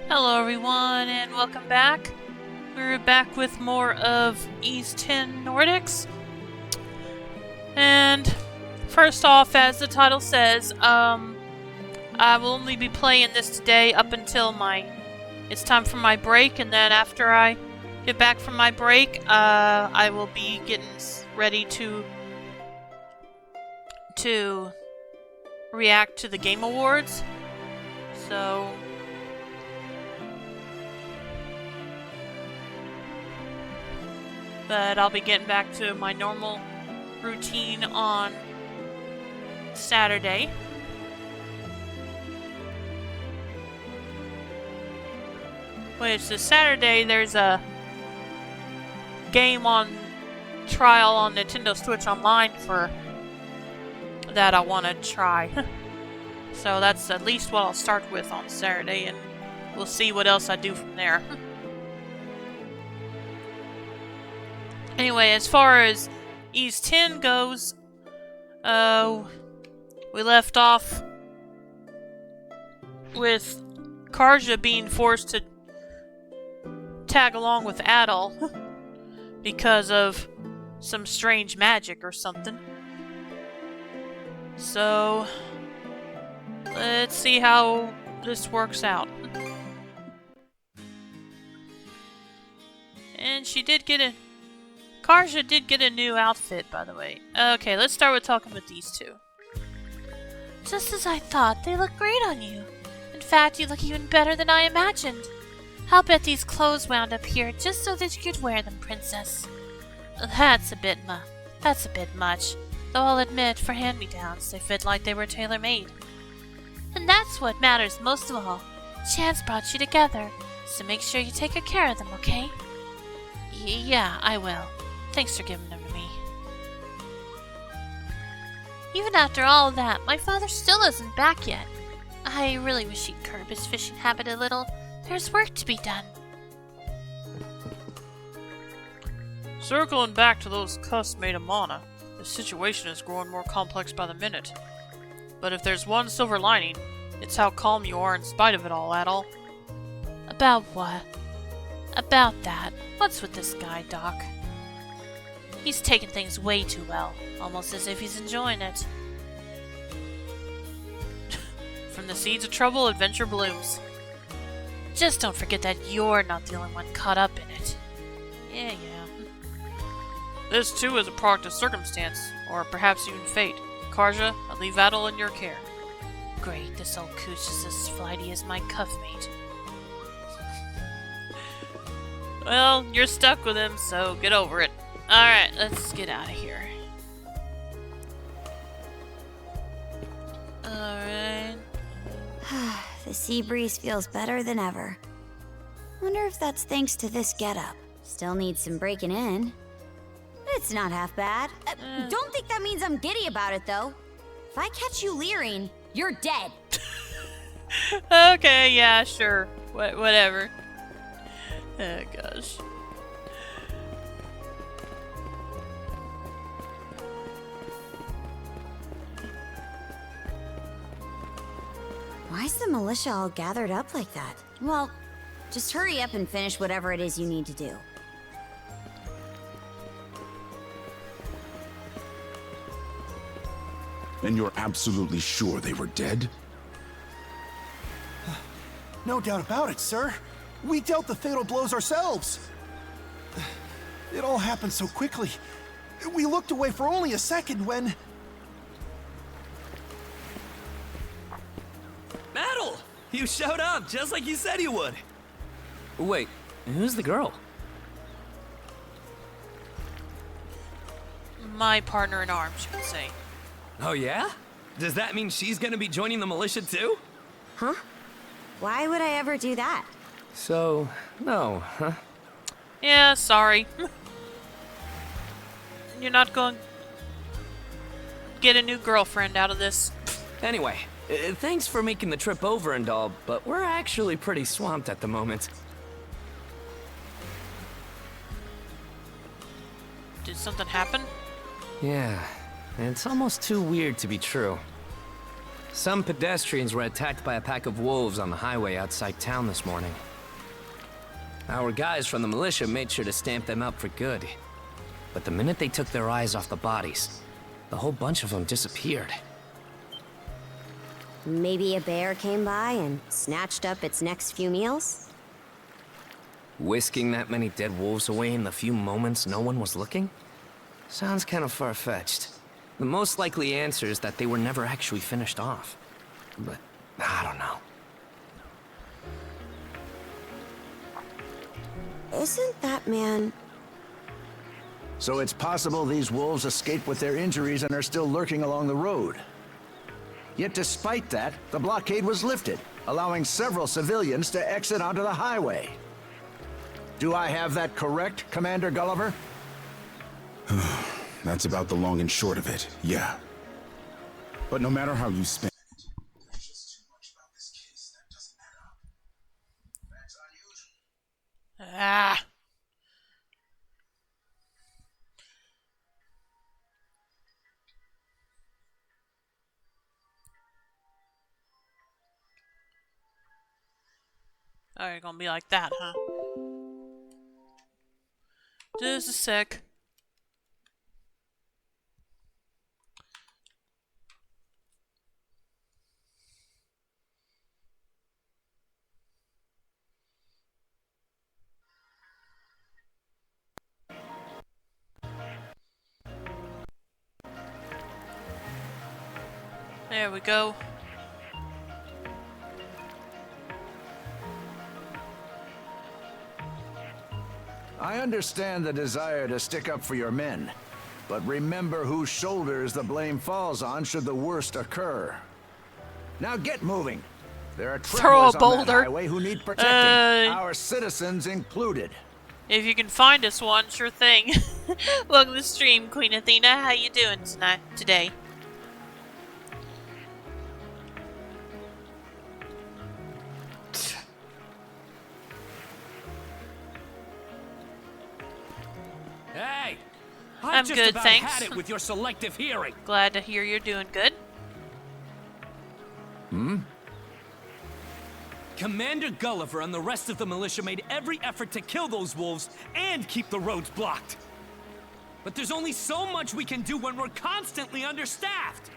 Hello everyone and welcome back. We're back with more of East 10 Nordics. And first off, as the title says, I will only be playing this today up until it's time for my break, and then after I get back from my break, I will be getting ready to react to the Game Awards. So but I'll be getting back to my normal routine on Saturday. Which this Saturday there's a game on trial on Nintendo Switch Online for that I want to try. So that's at least what I'll start with on Saturday, and we'll see what else I do from there. Anyway, as far as East 10 goes, we left off with Karja being forced to tag along with Adol because of some strange magic or something. So, let's see how this works out. And Karja did get a new outfit, by the way. Okay, let's start with talking with these two. Just as I thought, they look great on you. In fact, you look even better than I imagined. I'll bet these clothes wound up here just so that you could wear them, Princess. That's a bit much. Though I'll admit, for hand-me-downs, they fit like they were tailor-made. And that's what matters most of all. Chance brought you together, so make sure you take good care of them, okay? Yeah, I will. Thanks for giving them to me. Even after all that, my father still isn't back yet. I really wish he'd curb his fishing habit a little. There's work to be done. Circling back to those cuss made of mana, the situation is growing more complex by the minute. But if there's one silver lining, it's how calm you are in spite of it all, Adol. About what? About that. What's with this guy, Doc? He's taking things way too well, almost as if he's enjoying it. From the seeds of trouble, adventure blooms. Just don't forget that you're not the only one caught up in it. Yeah. This too is a product of circumstance, or perhaps even fate. Karja, I leave Adol in your care. Great, this old cooch is as flighty as my cuff mate. Well, you're stuck with him, so get over it. Alright, let's get out of here. Alright. The sea breeze feels better than ever. Wonder if that's thanks to this getup. Still needs some breaking in. It's not half bad. Don't think that means I'm giddy about it, though. If I catch you leering, you're dead. Okay, yeah, sure. Whatever. Oh, gosh. Why's the militia all gathered up like that? Well, just hurry up and finish whatever it is you need to do. And you're absolutely sure they were dead? No doubt about it, sir. We dealt the fatal blows ourselves. It all happened so quickly. We looked away for only a second when... Adol! You showed up, just like you said you would. Wait, who's the girl? My partner in arms, you could say. Oh yeah? Does that mean she's gonna be joining the militia too? Huh? Why would I ever do that? So, no, huh? Yeah, sorry. You're not going to get a new girlfriend out of this. Anyway, thanks for making the trip over and all, but we're actually pretty swamped at the moment. Did something happen? Yeah, it's almost too weird to be true. Some pedestrians were attacked by a pack of wolves on the highway outside town this morning. Our guys from the militia made sure to stamp them out for good. But the minute they took their eyes off the bodies, the whole bunch of them disappeared. Maybe a bear came by and snatched up its next few meals? Whisking that many dead wolves away in the few moments no one was looking? Sounds kind of far-fetched. The most likely answer is that they were never actually finished off. But I don't know. Isn't that man... So it's possible these wolves escaped with their injuries and are still lurking along the road. Yet despite that, the blockade was lifted, allowing several civilians to exit onto the highway. Do I have that correct, Commander Gulliver? That's about the long and short of it, yeah. But no matter how you spin... There's just too much about this case that doesn't add up. That's unusual. Ah. Oh, you're gonna be like that, huh? Just a sec. There we go. I understand the desire to stick up for your men, but remember whose shoulders the blame falls on should the worst occur. Now get moving. There are Throw a travelers on that boulder. highway who need protecting, our citizens included. If you can find us one, sure thing. Welcome to the stream, Queen Athena. How you doing today? Hey! I'm just good, about thanks. had it with your selective hearing. Glad to hear you're doing good. Commander Gulliver and the rest of the militia made every effort to kill those wolves and keep the roads blocked. But there's only so much we can do when we're constantly understaffed.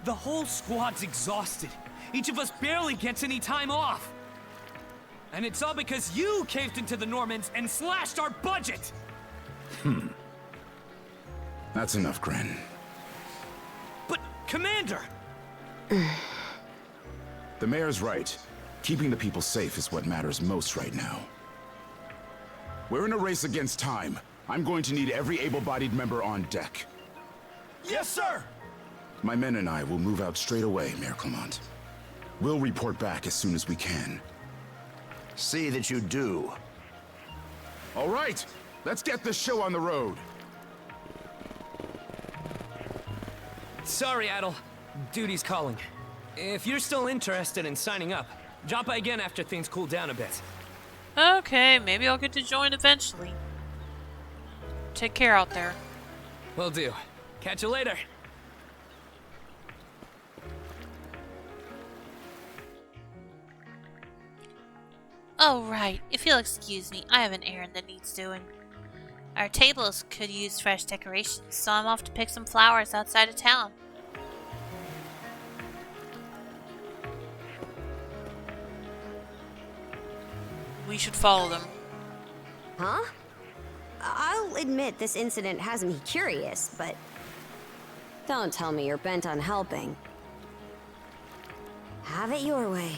The whole squad's exhausted. Each of us barely gets any time off. And it's all because you caved into the Normans and slashed our budget. That's enough, Gren. But, Commander! The mayor's right. Keeping the people safe is what matters most right now. We're in a race against time. I'm going to need every able-bodied member on deck. Yes, sir! My men and I will move out straight away, Mayor Clement. We'll report back as soon as we can. See that you do. All right, let's get this show on the road. Sorry, Adel. Duty's calling. If you're still interested in signing up, drop by again after things cool down a bit. Okay, maybe I'll get to join eventually. Take care out there. Will do. Catch you later. Oh, right. If you'll excuse me, I have an errand that needs doing. Our tables could use fresh decorations, so I'm off to pick some flowers outside of town. We should follow them. Huh? I'll admit this incident has me curious, but... Don't tell me you're bent on helping. Have it your way.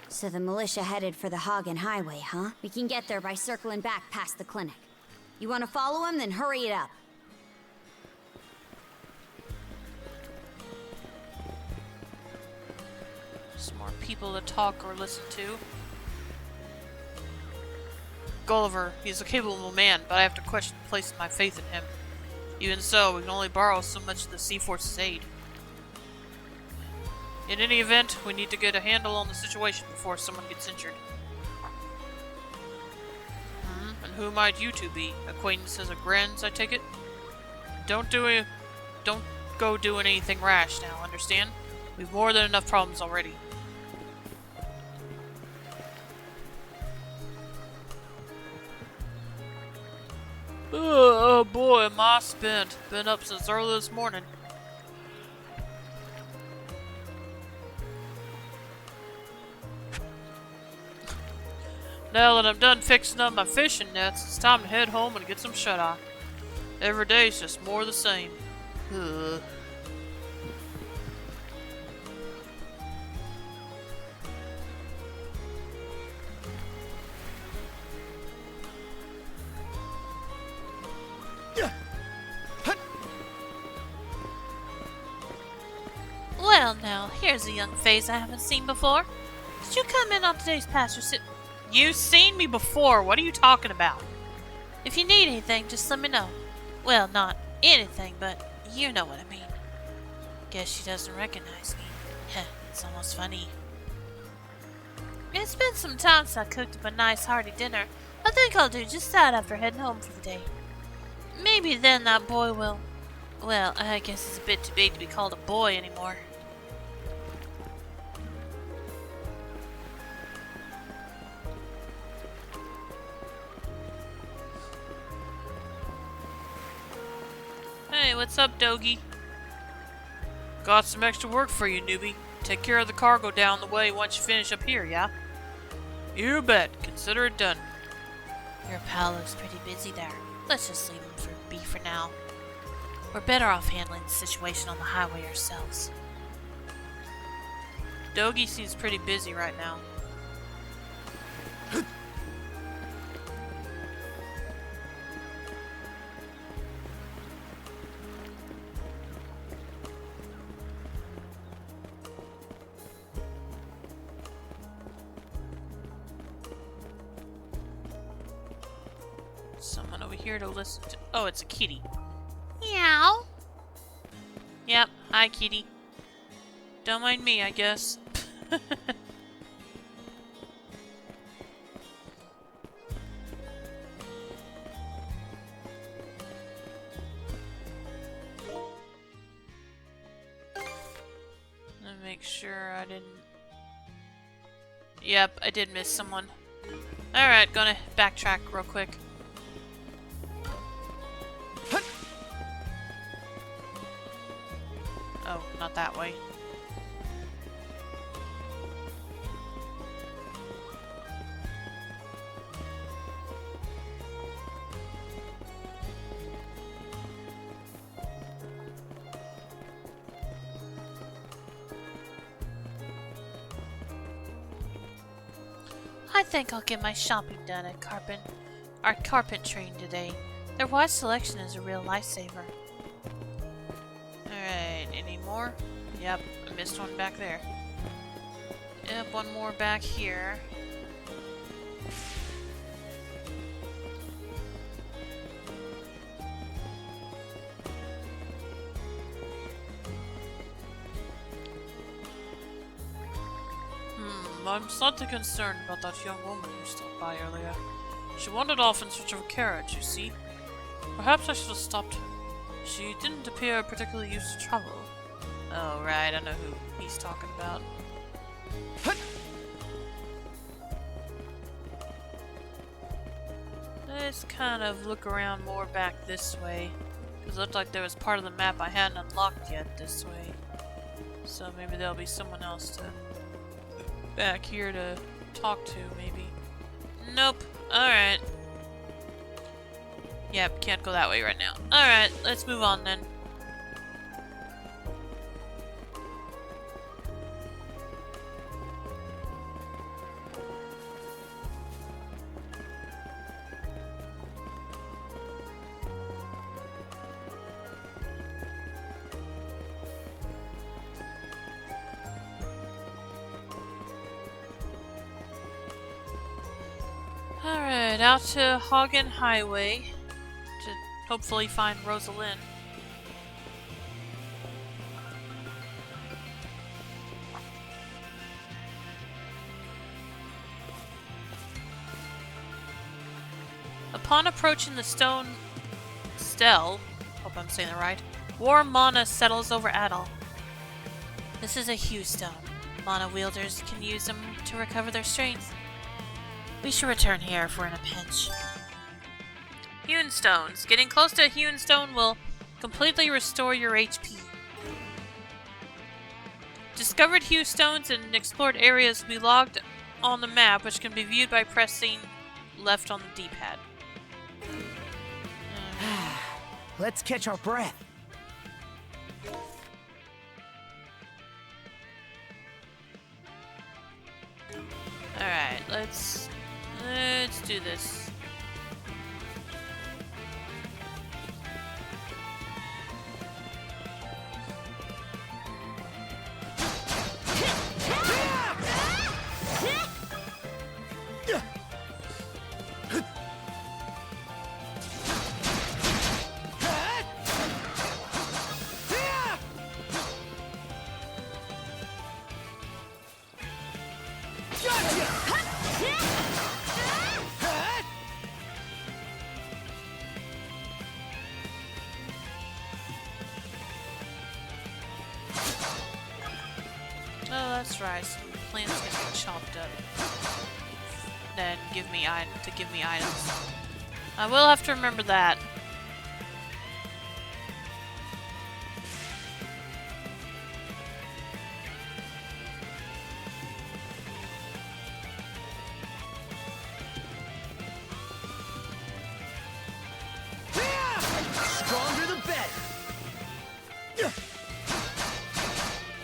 So the militia headed for the Hagen Highway, huh? We can get there by circling back past the clinic. You want to follow him? Then hurry it up. Some more people to talk or listen to. Gulliver, he's a capable man, but I have to question placing my faith in him. Even so, we can only borrow so much of the Sea Force's aid. In any event, we need to get a handle on the situation before someone gets injured. And who might you two be? Acquaintances of Gren's, I take it? Don't go doing anything rash now, understand? We've more than enough problems already. Oh boy, am I spent. Been up since early this morning. Now that I'm done fixing up my fishing nets, it's time to head home and get some shut-eye. Every day's just more the same. Ugh. Well now, here's a young face I haven't seen before. Did you come in on today's pasture sit? You've seen me before. What are you talking about? If you need anything, just let me know. Well, not anything, but you know what I mean. Guess she doesn't recognize me. Heh, it's almost funny. It's been some time since I cooked up a nice hearty dinner. I think I'll do just that after heading home for the day. Maybe then that boy will... Well, I guess he's a bit too big to be called a boy anymore. Hey, what's up, Dogie? Got some extra work for you, newbie. Take care of the cargo down the way once you finish up here, yeah? You bet. Consider it done. Your pal looks pretty busy there. Let's just leave him be for now. We're better off handling the situation on the highway ourselves. Dogie seems pretty busy right now. Someone over here to listen to. Oh, it's a kitty. Meow. Yep, hi kitty. Don't mind me, I guess. Let me make sure I didn't... Yep, I did miss someone. Alright, gonna backtrack real quick. Oh, not that way. I think I'll get my shopping done at our carpet train today. Their wide selection is a real lifesaver. Alright, any more? Yep, I missed one back there. Yep, one more back here. I'm slightly concerned about that young woman who stopped by earlier. She wandered off in search of a carriage, you see. Perhaps I should have stopped her. She didn't appear particularly used to travel. Oh, right, I know who he's talking about. Let's kind of look around more back this way. Because it looked like there was part of the map I hadn't unlocked yet this way. So maybe there'll be someone else to... back here to talk to, maybe. Nope. Alright. Yep, can't go that way right now. Alright, let's move on then. Alright, out to Hagen Highway to hopefully find Rosalind. Upon approaching the stone hope I'm saying that right, Warm mana settles over Adel. This is a Hue Stone. Mana wielders can use them to recover their strength. We should return here if we're in a pinch. Hewn stones. Getting close to a hewn stone will completely restore your HP. Discovered hewn stones and explored areas will be logged on the map, which can be viewed by pressing left on the D-pad. Let's catch our breath. Alright, let's do this. Oh, that's right. Some plants get chopped up. Then give me items. I will have to remember that. Stronger the better.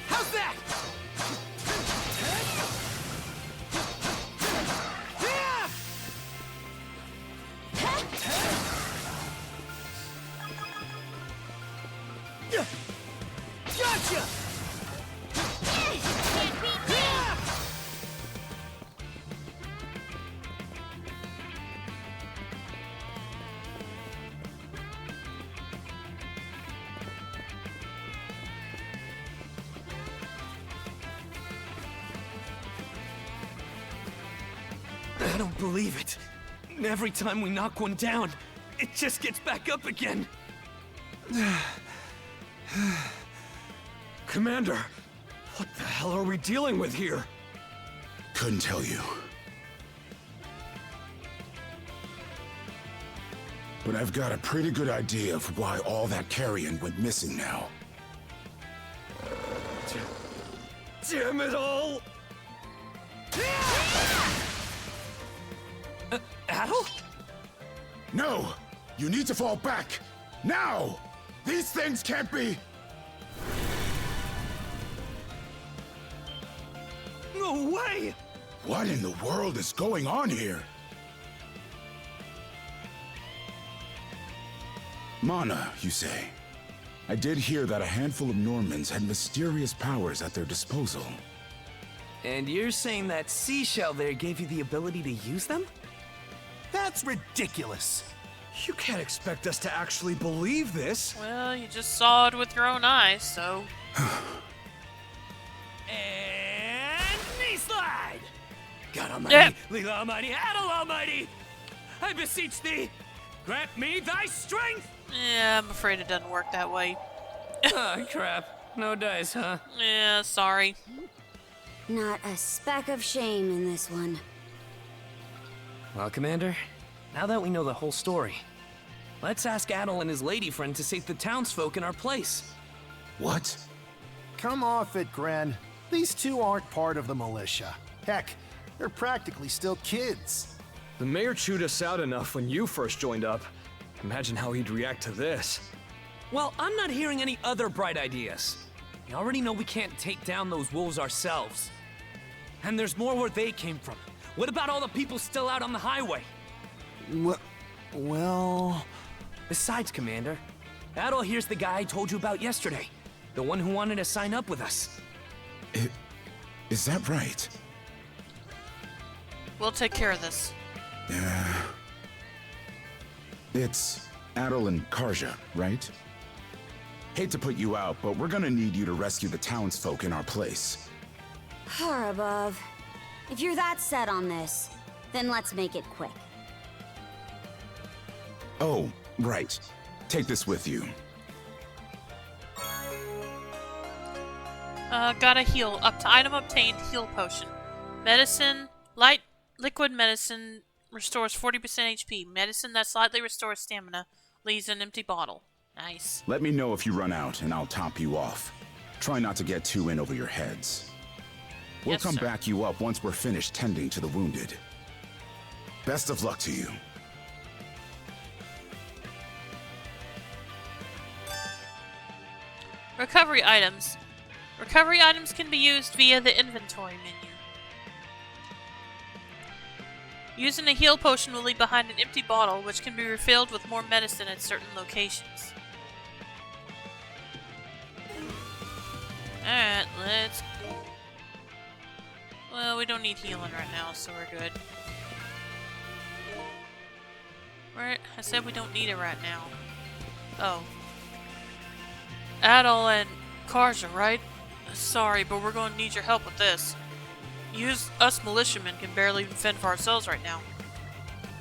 How's that? Gotcha! I don't believe it. Every time we knock one down, it just gets back up again. Commander, what the hell are we dealing with here? Couldn't tell you. But I've got a pretty good idea of why all that carrion went missing now. Damn it all! Adel? No! You need to fall back! Now! These things can't be... No way! What in the world is going on here? Mana, you say? I did hear that a handful of Normans had mysterious powers at their disposal. And you're saying that seashell there gave you the ability to use them? That's ridiculous. You can't expect us to actually believe this. Well, you just saw it with your own eyes, so... And knee slide! God Almighty, Yep. Leela Almighty, Adel Almighty! I beseech thee, grant me thy strength! Yeah, I'm afraid it doesn't work that way. Oh, crap. No dice, huh? Yeah, sorry. Not a speck of shame in this one. Well, Commander, now that we know the whole story, let's ask Adel and his lady friend to save the townsfolk in our place. What? Come off it, Gren. These two aren't part of the militia. Heck, they're practically still kids. The mayor chewed us out enough when you first joined up. Imagine how he'd react to this. Well, I'm not hearing any other bright ideas. We already know we can't take down those wolves ourselves. And there's more where they came from. What about all the people still out on the highway? Well... Besides, Commander, Adel here's the guy I told you about yesterday. The one who wanted to sign up with us. Is that right? We'll take care of this. It's Adel and Karja, right? Hate to put you out, but we're gonna need you to rescue the townsfolk in our place. Far above. If you're that set on this, then let's make it quick. Oh, right. Take this with you. Gotta heal. Up to item obtained, heal potion. Medicine, liquid medicine restores 40% HP. Medicine that slightly restores stamina leaves an empty bottle. Nice. Let me know if you run out, and I'll top you off. Try not to get too in over your heads. We'll Yes, come sir. back you up once we're finished tending to the wounded. Best of luck to you. Recovery items. Recovery items can be used via the inventory menu. Using a heal potion will leave behind an empty bottle, which can be refilled with more medicine at certain locations. Alright, let's... Well, we don't need healing right now, so we're good. I said we don't need it right now. Oh. Adel and Karja, right? Sorry, but we're going to need your help with this. Us militiamen can barely even fend for ourselves right now.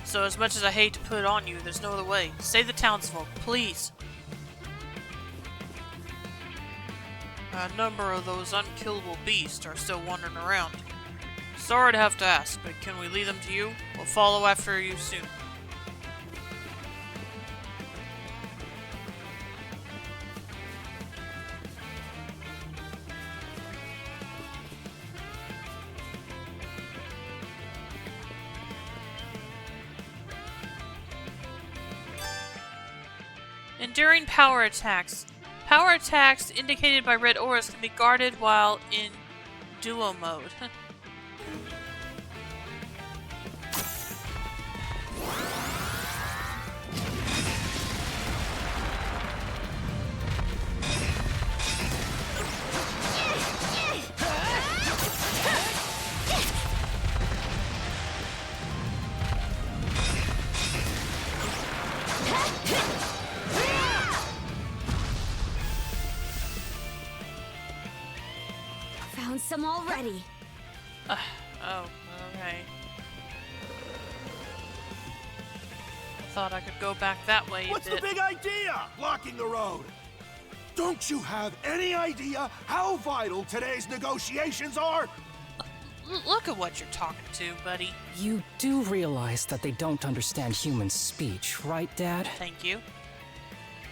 So as much as I hate to put it on you, there's no other way. Save the townsfolk, please. A number of those unkillable beasts are still wandering around. Sorry to have to ask, but can we leave them to you? We'll follow after you soon. Enduring power attacks. Power attacks indicated by red auras can be guarded while in duo mode. Found some already. Oh, okay. Thought I could go back that way a What's bit. the big idea? Blocking the road. Don't you have any idea how vital today's negotiations are? Look at what you're talking to, buddy. You do realize that they don't understand human speech, right, Dad? Thank you.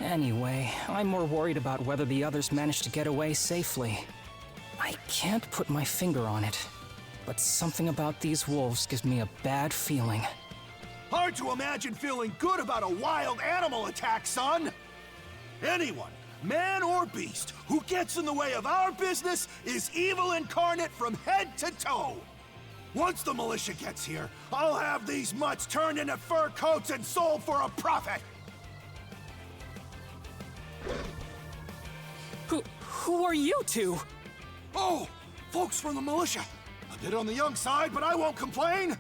Anyway, I'm more worried about whether the others managed to get away safely. I can't put my finger on it, but something about these wolves gives me a bad feeling. Hard to imagine feeling good about a wild animal attack, son. Anyone, man or beast, who gets in the way of our business is evil incarnate from head to toe. Once the militia gets here, I'll have these mutts turned into fur coats and sold for a profit. Who are you two? Oh, folks from the militia. A bit on the young side, but I won't complain.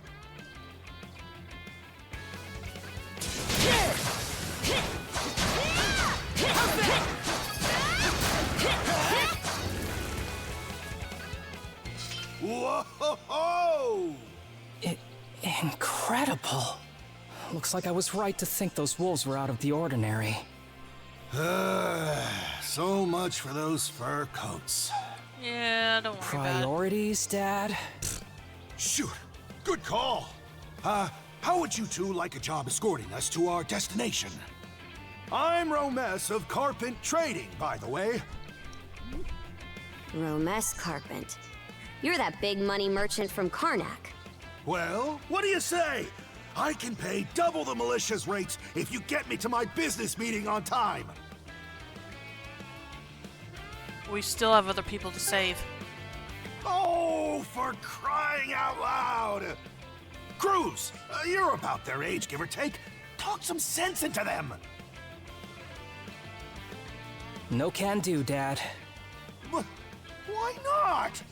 Whoa! Incredible. Looks like I was right to think those wolves were out of the ordinary. So much for those fur coats. Yeah, don't worry about Priorities, Dad? Shoot, good call. How would you two like a job escorting us to our destination? I'm Romess of Carpent Trading, by the way. Romess Carpent. You're that big money merchant from Karnak. Well, what do you say? I can pay double the militia's rates if you get me to my business meeting on time. it. We still have other people to save. Oh, for crying out loud! Cruz, you're about their age, give or take. Talk some sense into them. No can do, Dad. Why not?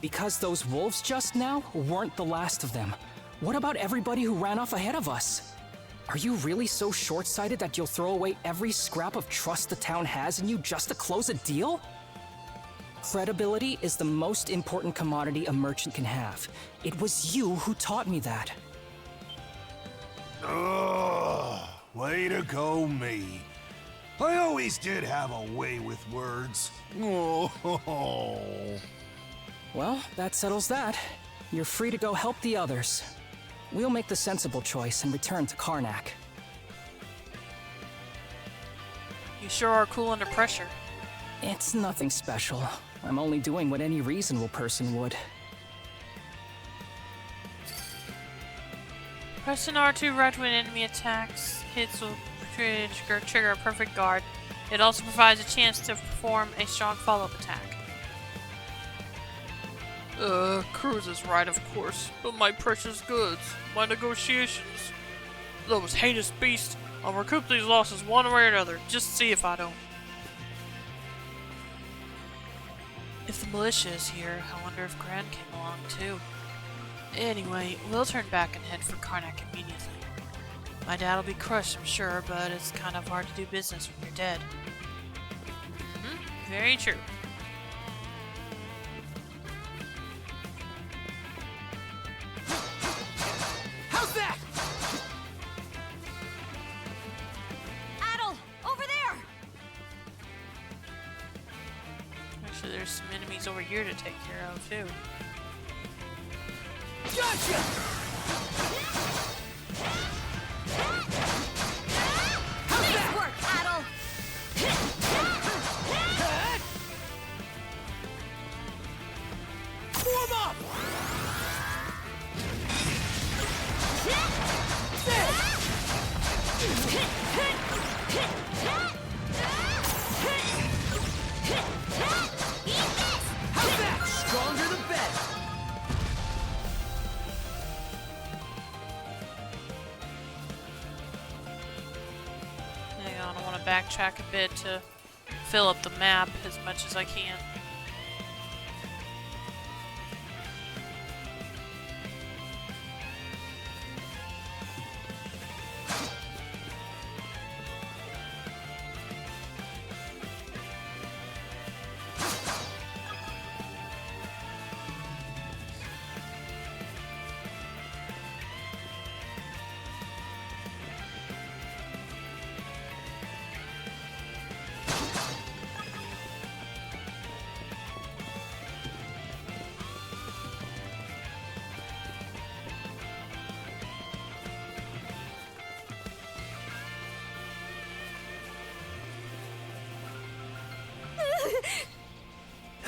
Because those wolves just now weren't the last of them. What about everybody who ran off ahead of us? Are you really so short-sighted that you'll throw away every scrap of trust the town has in you just to close a deal? Credibility is the most important commodity a merchant can have. It was you who taught me that. Oh, way to go, me. I always did have a way with words. Oh. Well, that settles that. You're free to go help the others. We'll make the sensible choice and return to Karnak. You sure are cool under pressure. It's nothing special. I'm only doing what any reasonable person would. Pressing R2 right when enemy attacks. Hits will trigger a perfect guard. It also provides a chance to perform a strong follow-up attack. Cruz is right, of course. But my precious goods, my negotiations. Those heinous beasts. I'll recoup these losses one way or another. Just see if I don't. If the militia is here, I wonder if Gran came along too. Anyway, we'll turn back and head for Karnak immediately. My dad'll be crushed, I'm sure, but it's kind of hard to do business when you're dead. Very true. How's that? Adel, over there! Actually, there's some enemies over here to take care of, too. Gotcha! Nice work, Adel! Warm up! How's that? Stronger the better. Hang on, I want to backtrack a bit to fill up the map as much as I can.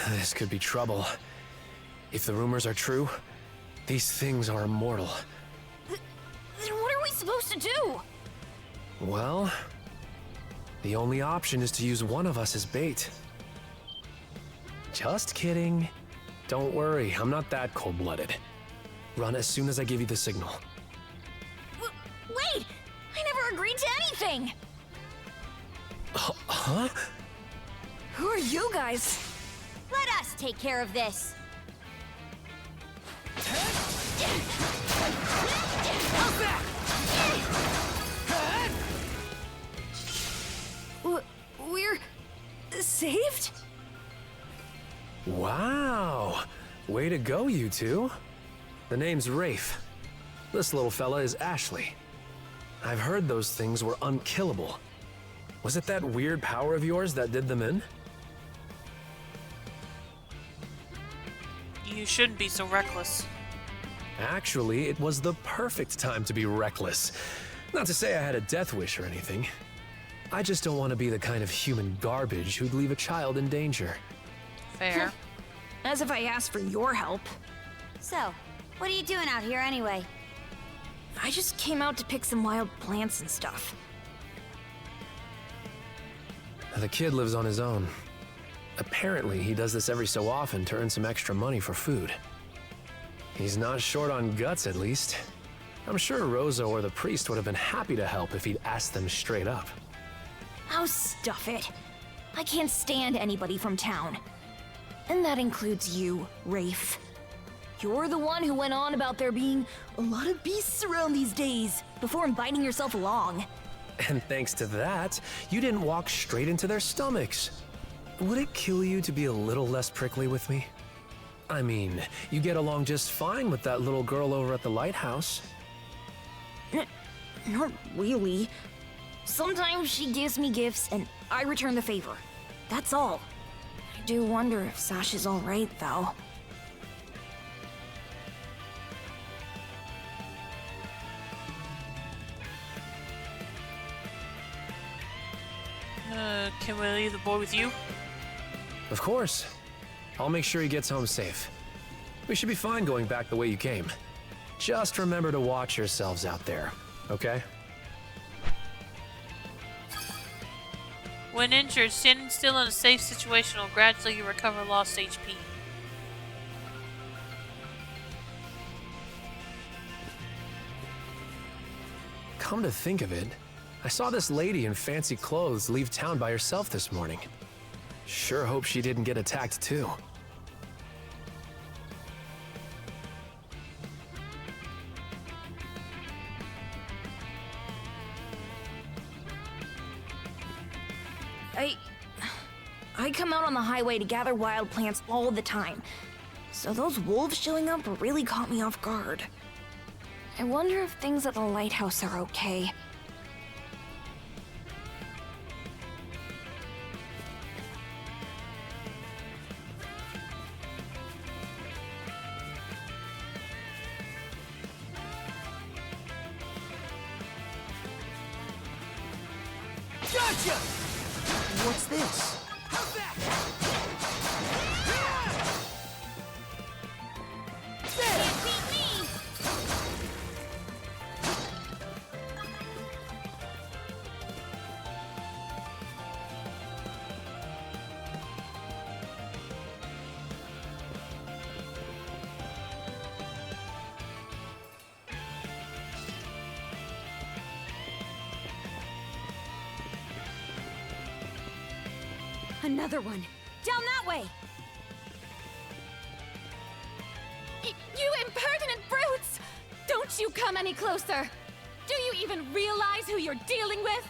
This could be trouble. If the rumors are true, these things are immortal. Then what are we supposed to do? Well, the only option is to use one of us as bait. Just kidding. Don't worry, I'm not that cold-blooded. Run as soon as I give you the signal. Wait! I never agreed to anything! Huh? Who are you guys? Let us take care of this. How's that? We're saved? Wow! Way to go, you two. The name's Rafe. This little fella is Ashley. I've heard those things were unkillable. Was it that weird power of yours that did them in? You shouldn't be so reckless. Actually, it was the perfect time to be reckless. Not to say I had a death wish or anything. I just don't want to be the kind of human garbage who'd leave a child in danger. Fair. As if I asked for your help. So, what are you doing out here anyway? I just came out to pick some wild plants and stuff. The kid lives on his own. Apparently, he does this every so often to earn some extra money for food. He's not short on guts, at least. I'm sure Rozo or the priest would have been happy to help if he'd asked them straight up. Oh, stuff it. I can't stand anybody from town. And that includes you, Rafe. You're the one who went on about there being a lot of beasts around these days, before inviting yourself along. And thanks to that, you didn't walk straight into their stomachs. Would it kill you to be a little less prickly with me? I mean, you get along just fine with that little girl over at the lighthouse. Not really. Sometimes she gives me gifts and I return the favor. That's all. I do wonder if Sash is alright, though. Can we leave the boy with you? Of course. I'll make sure he gets home safe. We should be fine going back the way you came. Just remember to watch yourselves out there, okay? When injured, standing still in a safe situation will gradually recover lost HP. Come to think of it, I saw this lady in fancy clothes leave town by herself this morning. Sure hope she didn't get attacked too. I come out on the highway to gather wild plants all the time. So those wolves showing up really caught me off guard. I wonder if things at the lighthouse are okay. Gotcha! What's this? Another one. Down that way! You impertinent brutes! Don't you come any closer! Do you even realize who you're dealing with?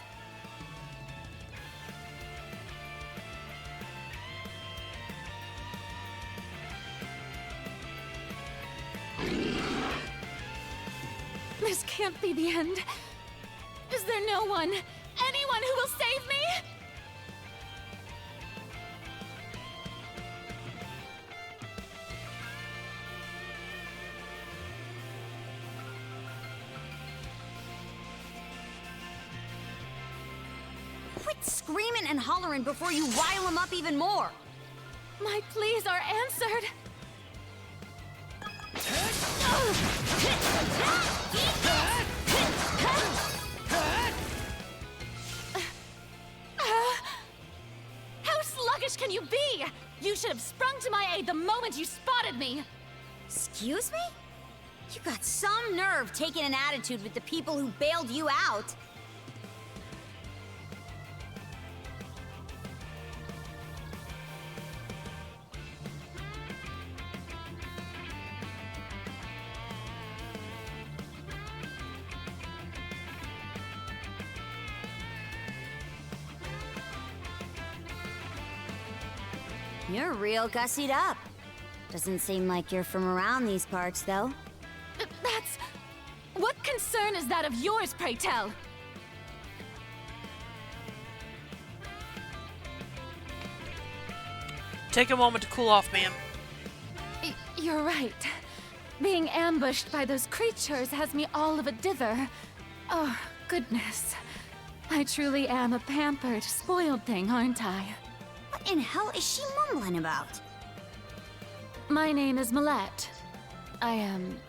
This can't be the end. Is there no one, anyone who will save me? Quit screaming and hollering before you rile them up even more! My pleas are answered. How sluggish can you be? You should have sprung to my aid the moment you spotted me. Excuse me? You got some nerve taking an attitude with the people who bailed you out. You're real gussied up. Doesn't seem like you're from around these parts, though. That's... What concern is that of yours, pray tell? Take a moment to cool off, ma'am. You're right. Being ambushed by those creatures has me all of a dither. Oh, goodness. I truly am a pampered, spoiled thing, aren't I? What in hell is she mumbling about? My name is Millette. I am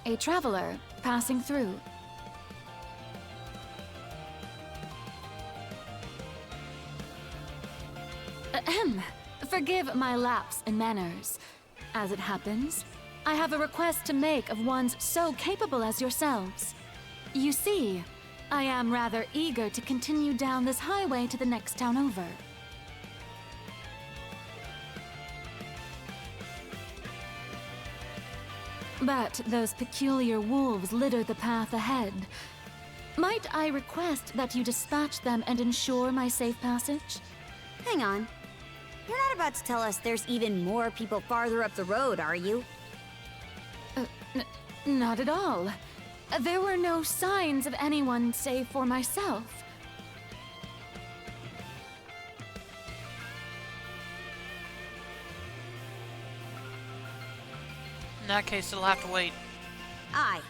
a traveler passing through. Ahem. Forgive my lapse in manners. As it happens, I have a request to make of ones so capable as yourselves. You see, I am rather eager to continue down this highway to the next town over. But those peculiar wolves litter the path ahead. Might I request that you dispatch them and ensure my safe passage? Hang on. You're not about to tell us there's even more people farther up the road, are you? Not at all. There were no signs of anyone save for myself. that case, it'll have to wait. Aye.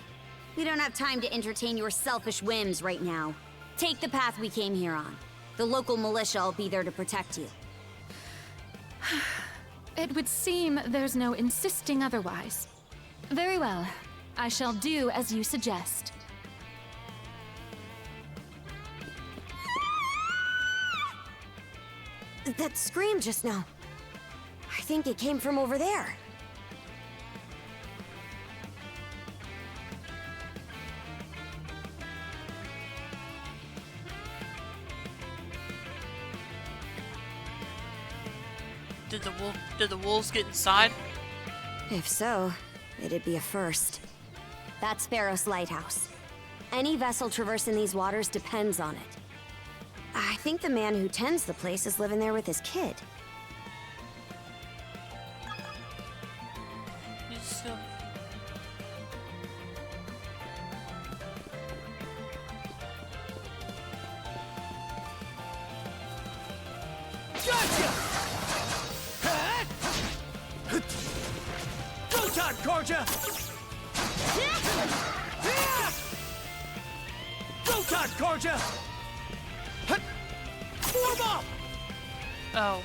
We don't have time to entertain your selfish whims right now. Take the path we came here on. The local militia will be there to protect you. It would seem there's no insisting otherwise. Very well. I shall do as you suggest. That scream just now. I think it came from over there. Did the wolves get inside? If so, it'd be a first. That's Sparrow's lighthouse. Any vessel traversing these waters depends on it. I think the man who tends the place is living there with his kid. He's still... Gotcha! Go time, Karja! Go time, Karja! Form up! Oh.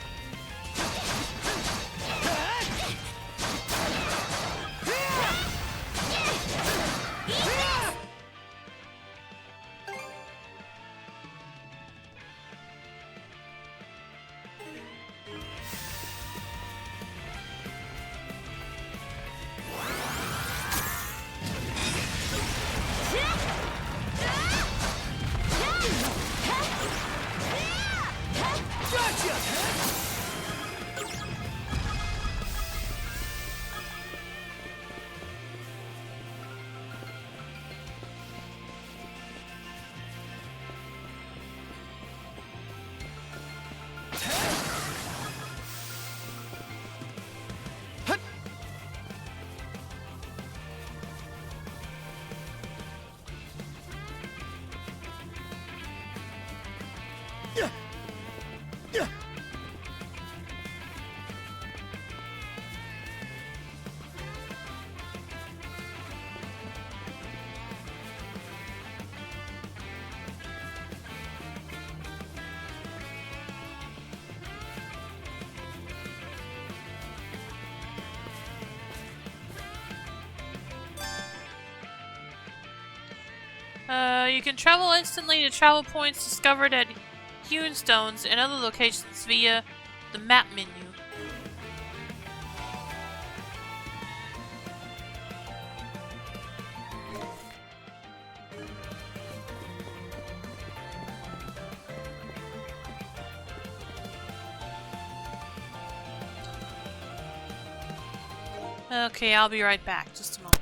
You can travel instantly to travel points discovered at hewn stones and other locations via the map menu. Okay, I'll be right back. Just a moment.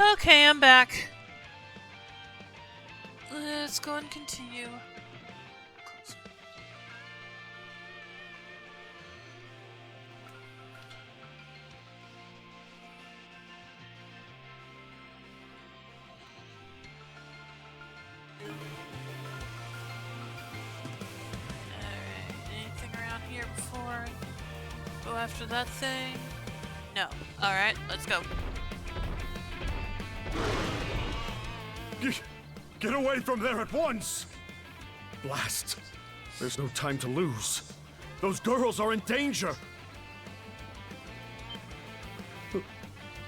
Okay, I'm back. Let's go and continue. Go after that thing? No. Alright, let's go. Get away from there at once! Blast. There's no time to lose. Those girls are in danger!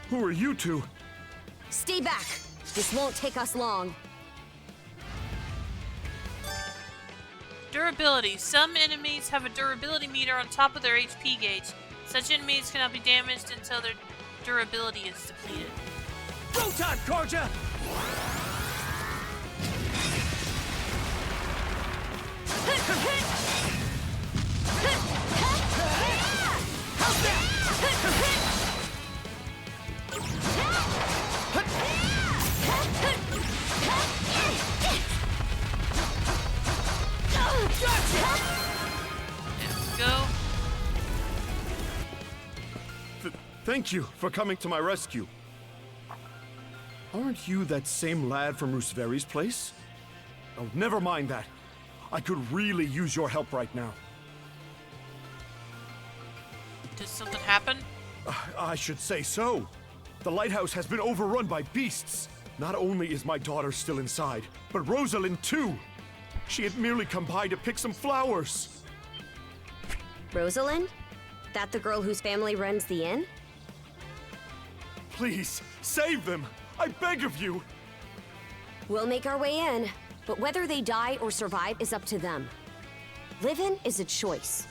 Who are you two? Stay back! This won't take us long. Durability. Some enemies have a durability meter on top of their HP gauge. Such enemies cannot be damaged until their durability is depleted. Go time, Karja! How's that? There we go. Thank you for coming to my rescue. Aren't you that same lad from Rooseveri's place? Oh, never mind that. I could really use your help right now. Did something happen? I should say so. The lighthouse has been overrun by beasts. Not only is my daughter still inside, but Rosalind too. She had merely come by to pick some flowers. Rosalind? That the girl whose family runs the inn? Please, save them! I beg of you! We'll make our way in, but whether they die or survive is up to them. Living is a choice,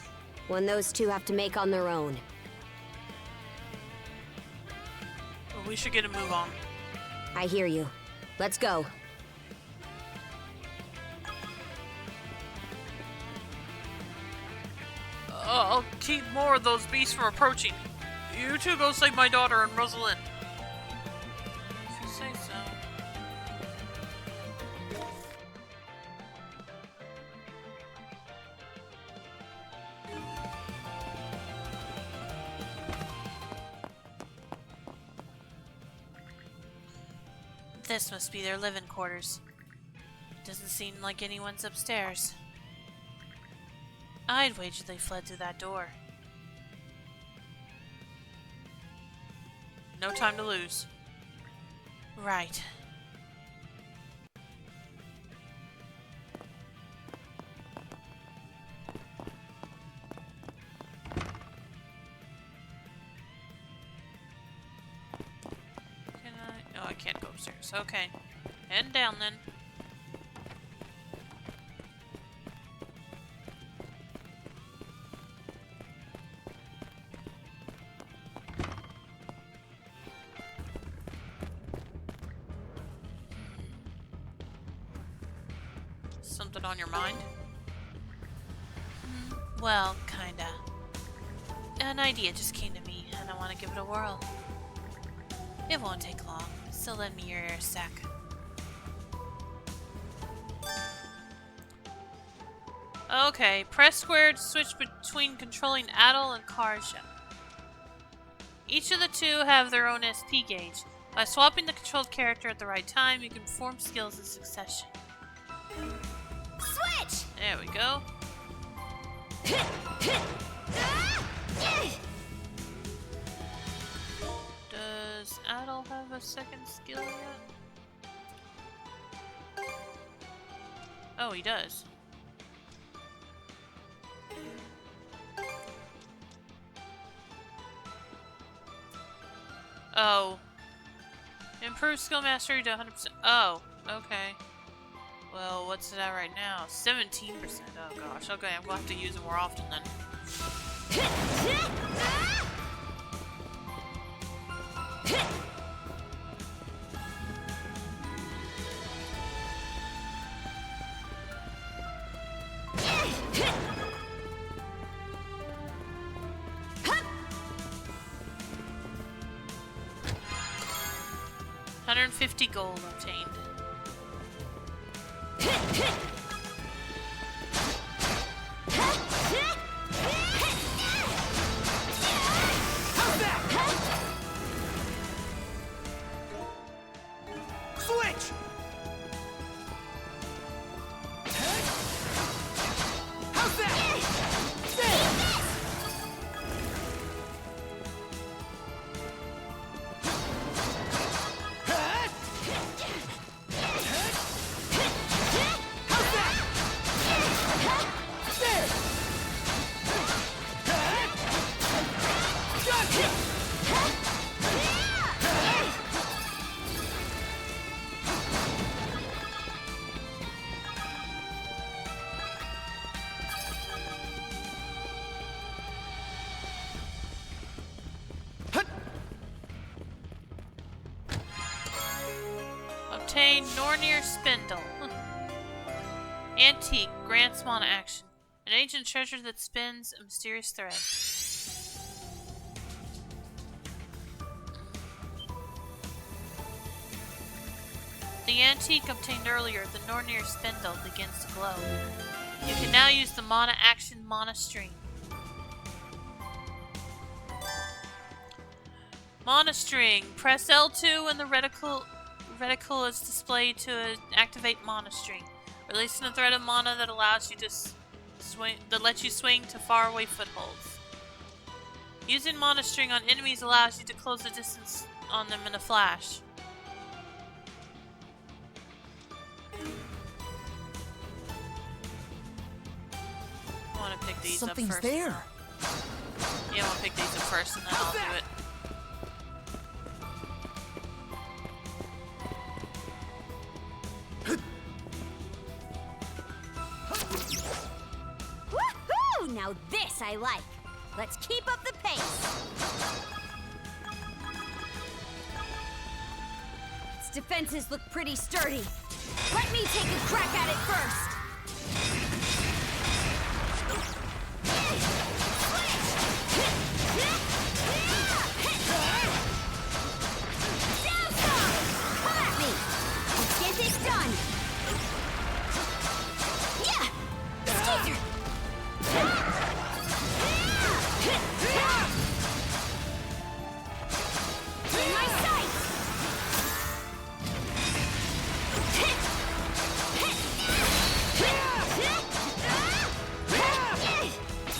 one those two have to make on their own. Well, we should get a move on. I hear you. Let's go. I'll keep more of those beasts from approaching. You two go save my daughter and Rosalind. If you say so. This must be their living quarters. Doesn't seem like anyone's upstairs. I'd wager they fled through that door. No time to lose. Right. Can I? No, I can't go upstairs. Okay. Head down then. Something on your mind? Well, kinda. An idea just came to me, and I want to give it a whirl. It won't take long, so lend me your air sac. Okay, press square to switch between controlling Adel and Karja. Each of the two have their own SP gauge. By swapping the controlled character at the right time, you can perform skills in succession. Switch! There we go. Does Adel have a second skill yet? Oh, he does. Oh. Improve skill mastery to 100%. Oh, okay. Well, what's it at right now? 17%. Oh gosh. Okay, I'm going to have to use it more often then. 150 gold obtained. Switch! How's that? Obtain Nornir Spindle. Antique grants mana action. An ancient treasure that spins a mysterious thread. The antique obtained earlier, the Nornir Spindle, begins to glow. You can now use the mana action Mana String. Mana String. Press L2 when the reticle is displayed to activate Mana String. Releasing a thread of mana that allows you to swing, that lets you swing to faraway footholds. Using Mana String on enemies allows you to close the distance on them in a flash. I want to pick these up first. Something's there. Yeah, I want to pick these up first and then I'll do it. Woohoo! Now this I like. Let's keep up the pace. Its defenses look pretty sturdy. Let me take a crack at it first. Come at me. Let's get this done. Yeah. Skeeter. In my sight.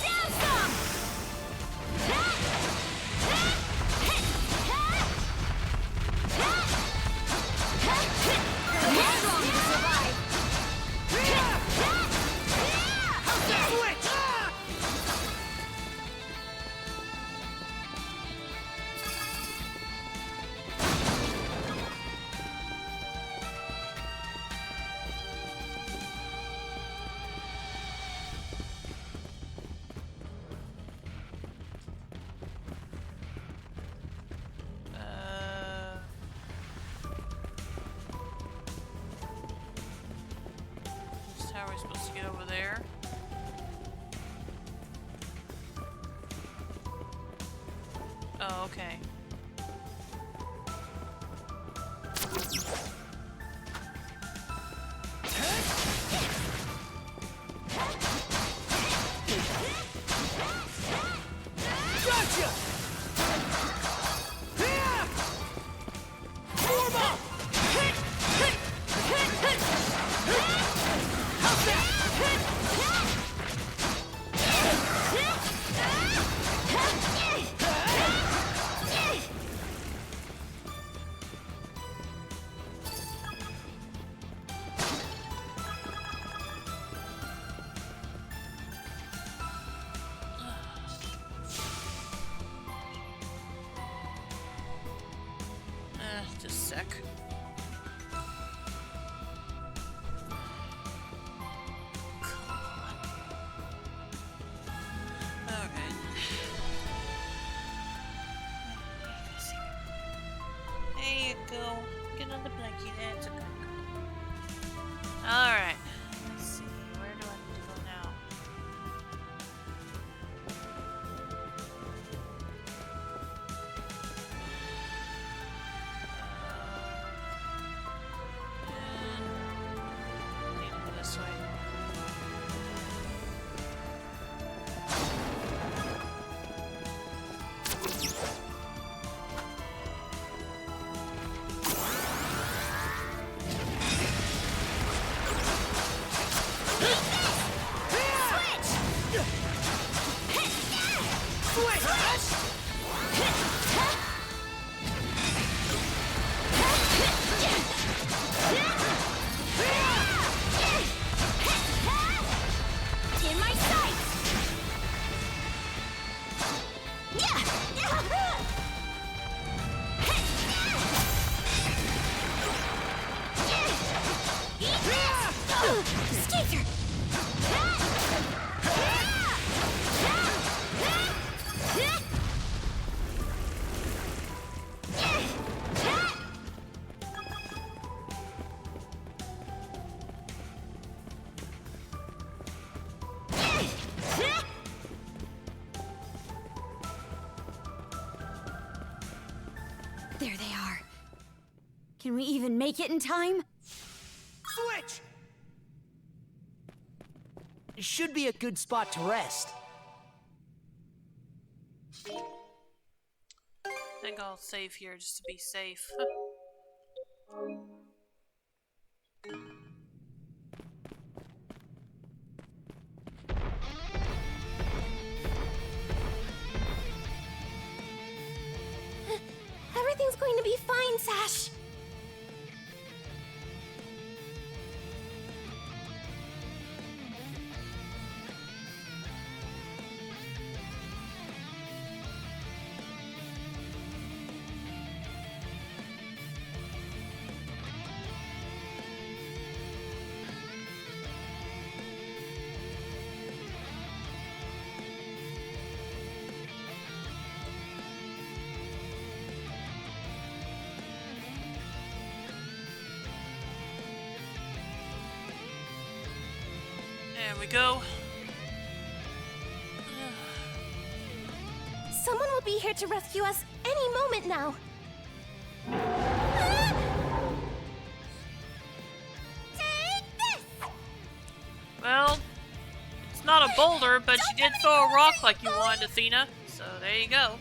Down some. You're strong to survive. Switch! Just how are we supposed to get over there? Oh, okay. Gotcha! Form up! How's that? Just a sec. Alright. There you go. Get on the blanket. That's okay. Alright. Let's see. Where do I need to go now? In my sights! Skater! There they are. Can we even make it in time? Switch! Should be a good spot to rest. I think I'll save here just to be safe. Everything's going to be fine, Sash. There we go. Someone will be here to rescue us any moment now. Take this! Well, it's not a boulder, but you did throw a rock like you wanted, Athena. So there you go.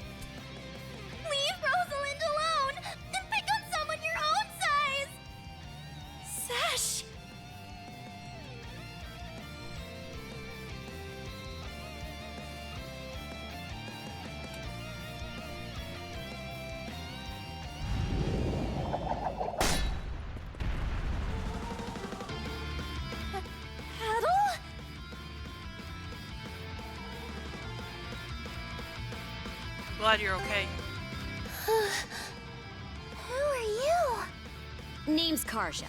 Leave Rosalind alone and pick on someone your own size! Sash! Glad you're okay. Who are you? Name's Karja.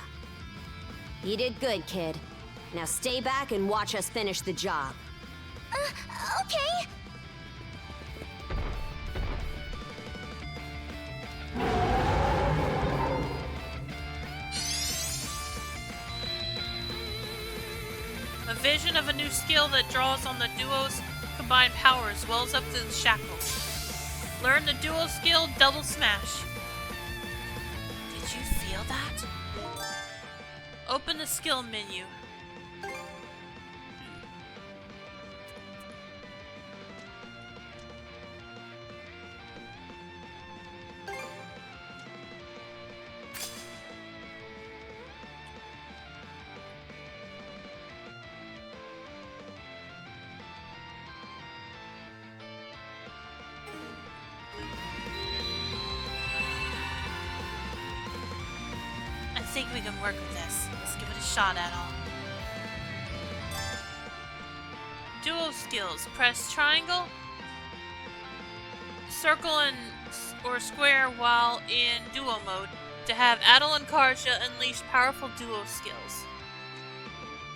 You did good, kid. Now stay back and watch us finish the job. Okay. A vision of a new skill that draws on the duo's combined powers wells up through the shackles. Learn the duo skill Double Smash. Did you feel that? Open the skill menu. I think we can work with this. Let's give it a shot at all. Duo skills. Press triangle, circle, or square while in duo mode to have Adel and Karja unleash powerful duo skills.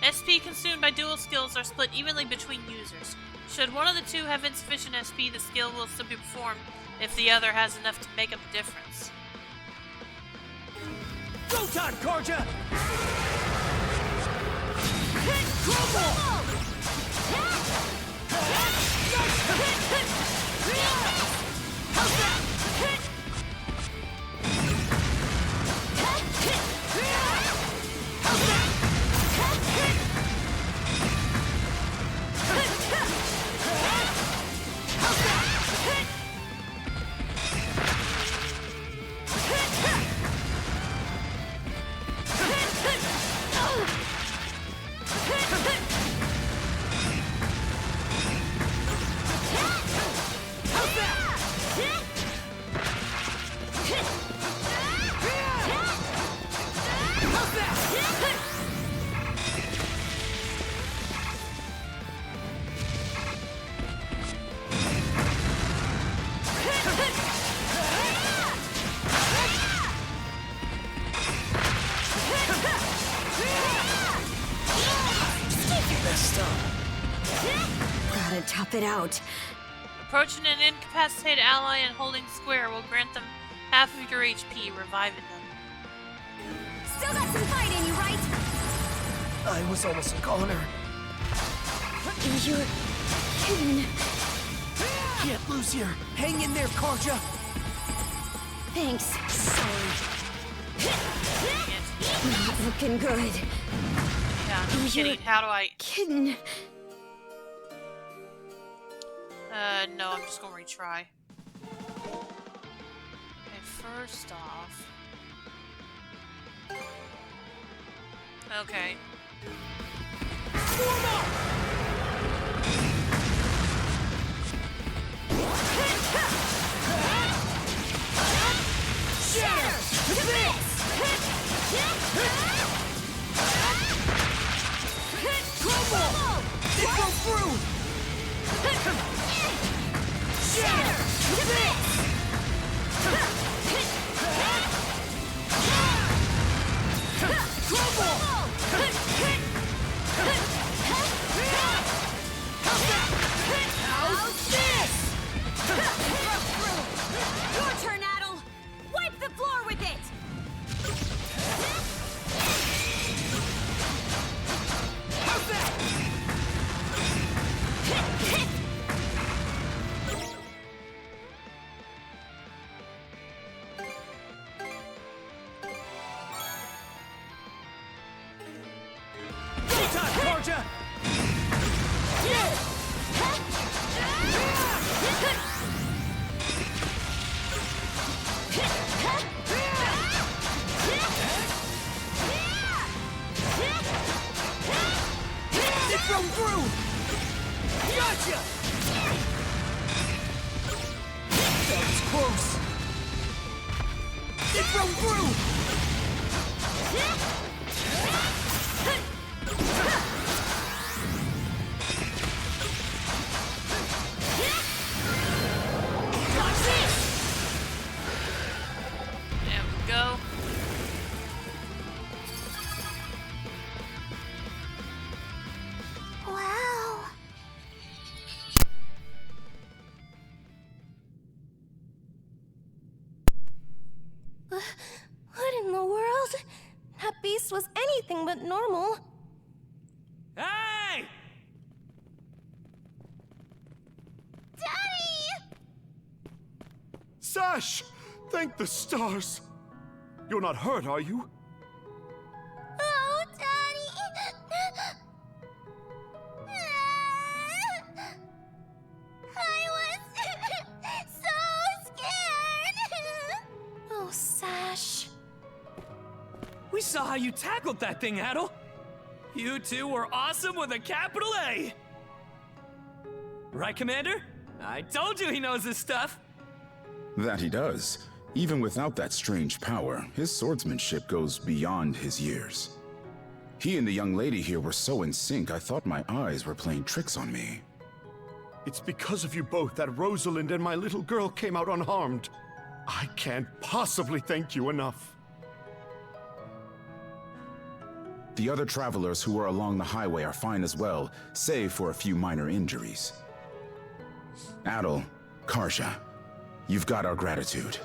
SP consumed by dual skills are split evenly between users. Should one of the two have insufficient SP, the skill will still be performed if the other has enough to make up the difference. Go time, Karja! gotta tough it out. Approaching an incapacitated ally and holding square will grant them half of your HP, reviving them. Still got some fight in you, right? I was almost a goner. You're kidding. Can't lose here. Hang in there, Karja. Thanks. Sorry. Not looking good. Yeah, I'm kidding. How do I... Kidding. No, I'm just gonna retry. Okay, first off... Okay. Your turn, Adel. Wipe the floor with it. Time, Karja! It broke through! Gotcha! That was close! It broke through! There we go. Wow. What in the world? That beast was anything but normal. Hey! Daddy! Sash! Thank the stars! You're not hurt, are you? Oh, Daddy! I was so scared! Oh, Sash. We saw how you tackled that thing, Adel. You two were awesome with a capital A. Right, Commander? I told you he knows his stuff. That he does. Even without that strange power, his swordsmanship goes beyond his years. He and the young lady here were so in sync, I thought my eyes were playing tricks on me. It's because of you both that Rosalind and my little girl came out unharmed. I can't possibly thank you enough. The other travelers who were along the highway are fine as well, save for a few minor injuries. Adel, Karja, you've got our gratitude.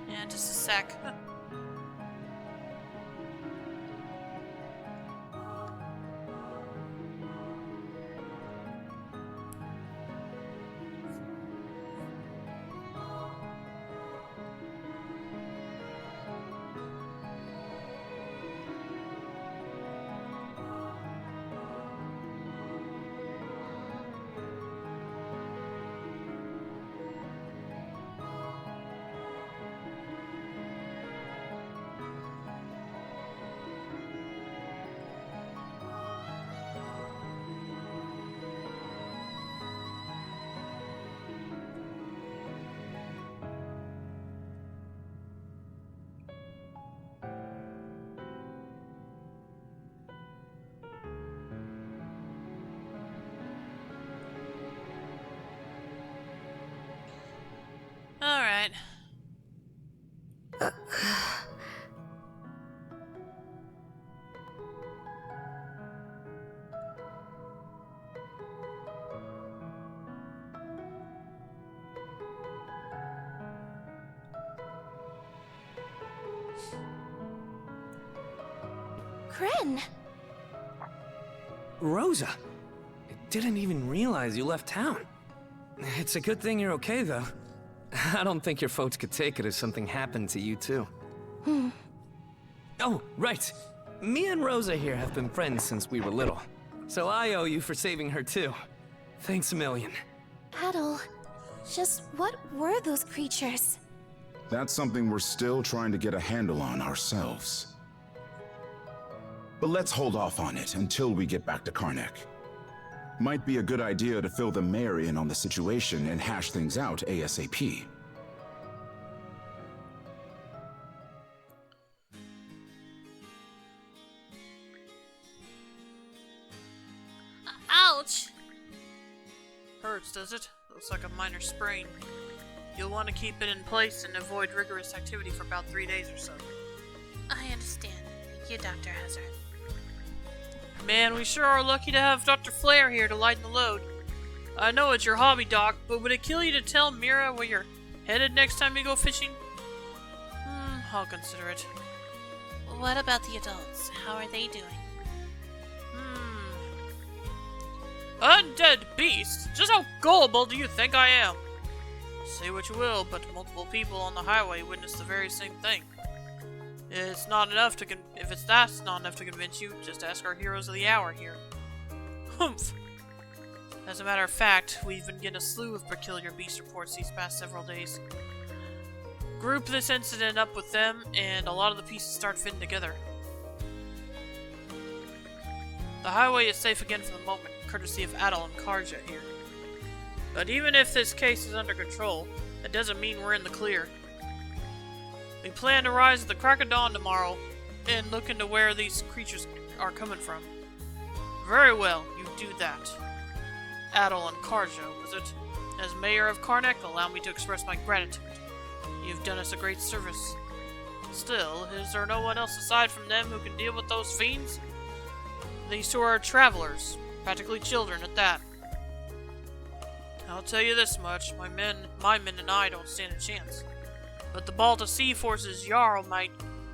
Yeah, just a sec. Kren! Rosa! I didn't even realize you left town. It's a good thing you're okay, though. I don't think your folks could take it if something happened to you, too. Oh, right. Me and Rosa here have been friends since we were little. So I owe you for saving her, too. Thanks a million. Adol, just what were those creatures? That's something we're still trying to get a handle on ourselves. But let's hold off on it until we get back to Karnak. Might be a good idea to fill the mayor in on the situation and hash things out ASAP. Ouch! Hurts, does it? Looks like a minor sprain. You'll want to keep it in place and avoid rigorous activity for about 3 days or so. I understand. Thank you, Dr. Hazard. Man, we sure are lucky to have Dr. Flare here to lighten the load. I know it's your hobby, Doc, but would it kill you to tell Mira where you're headed next time you go fishing? I'll consider it. What about the adults? How are they doing? Undead beast! Just how gullible do you think I am? Say what you will, but multiple people on the highway witnessed the very same thing. It's not enough to if that's not enough to convince you, just ask our heroes of the hour here. Humph! As a matter of fact, we've been getting a slew of peculiar beast reports these past several days. Group this incident up with them, and a lot of the pieces start fitting together. The highway is safe again for the moment, courtesy of Adol and Karja here. But even if this case is under control, that doesn't mean we're in the clear. We plan to rise at the crack of dawn tomorrow and look into where these creatures are coming from. Very well, you do that. Adol and Karja, was it? As mayor of Karnak, allow me to express my gratitude. You've done us a great service. Still, is there no one else aside from them who can deal with those fiends? These two are travelers, practically children at that. I'll tell you this much, my men and I don't stand a chance. But the Balta Sea Force's Jarl might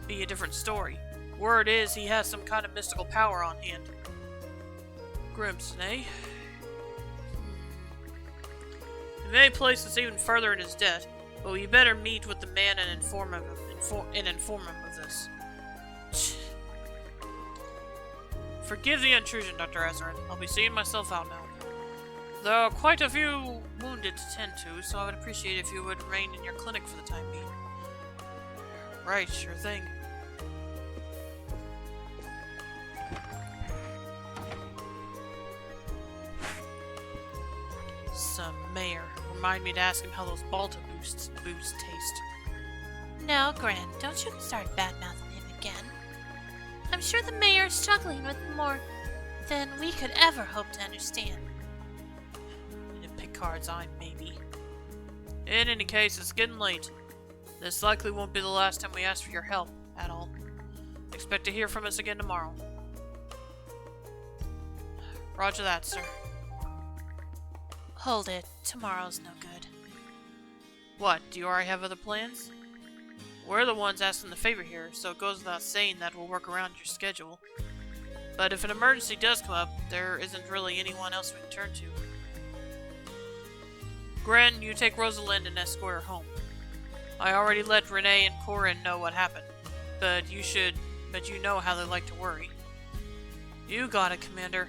be a different story. Word is he has some kind of mystical power on hand. Grimson, eh? He may place us even further in his debt, but we better meet with the man and inform him of this. Forgive the intrusion, Dr. Azarin. I'll be seeing myself out now. There are quite a few wounded to tend to, so I would appreciate if you would remain in your clinic for the time being. Right, sure thing. Some mayor. Remind me to ask him how those Balta boosts taste. No, Gran, don't you start bad-mouthing him again. I'm sure the mayor is struggling with more than we could ever hope to understand. In a Picard's eye, maybe. In any case, it's getting late. This likely won't be the last time we ask for your help, at all. Expect to hear from us again tomorrow. Roger that, sir. Hold it. Tomorrow's no good. What, do you already have other plans? We're the ones asking the favor here, so it goes without saying that we'll work around your schedule. But if an emergency does come up, there isn't really anyone else we can turn to. Gren, you take Rosalind and escort her home. I already let Renee and Corin know what happened, but you know how they like to worry. You got it, Commander.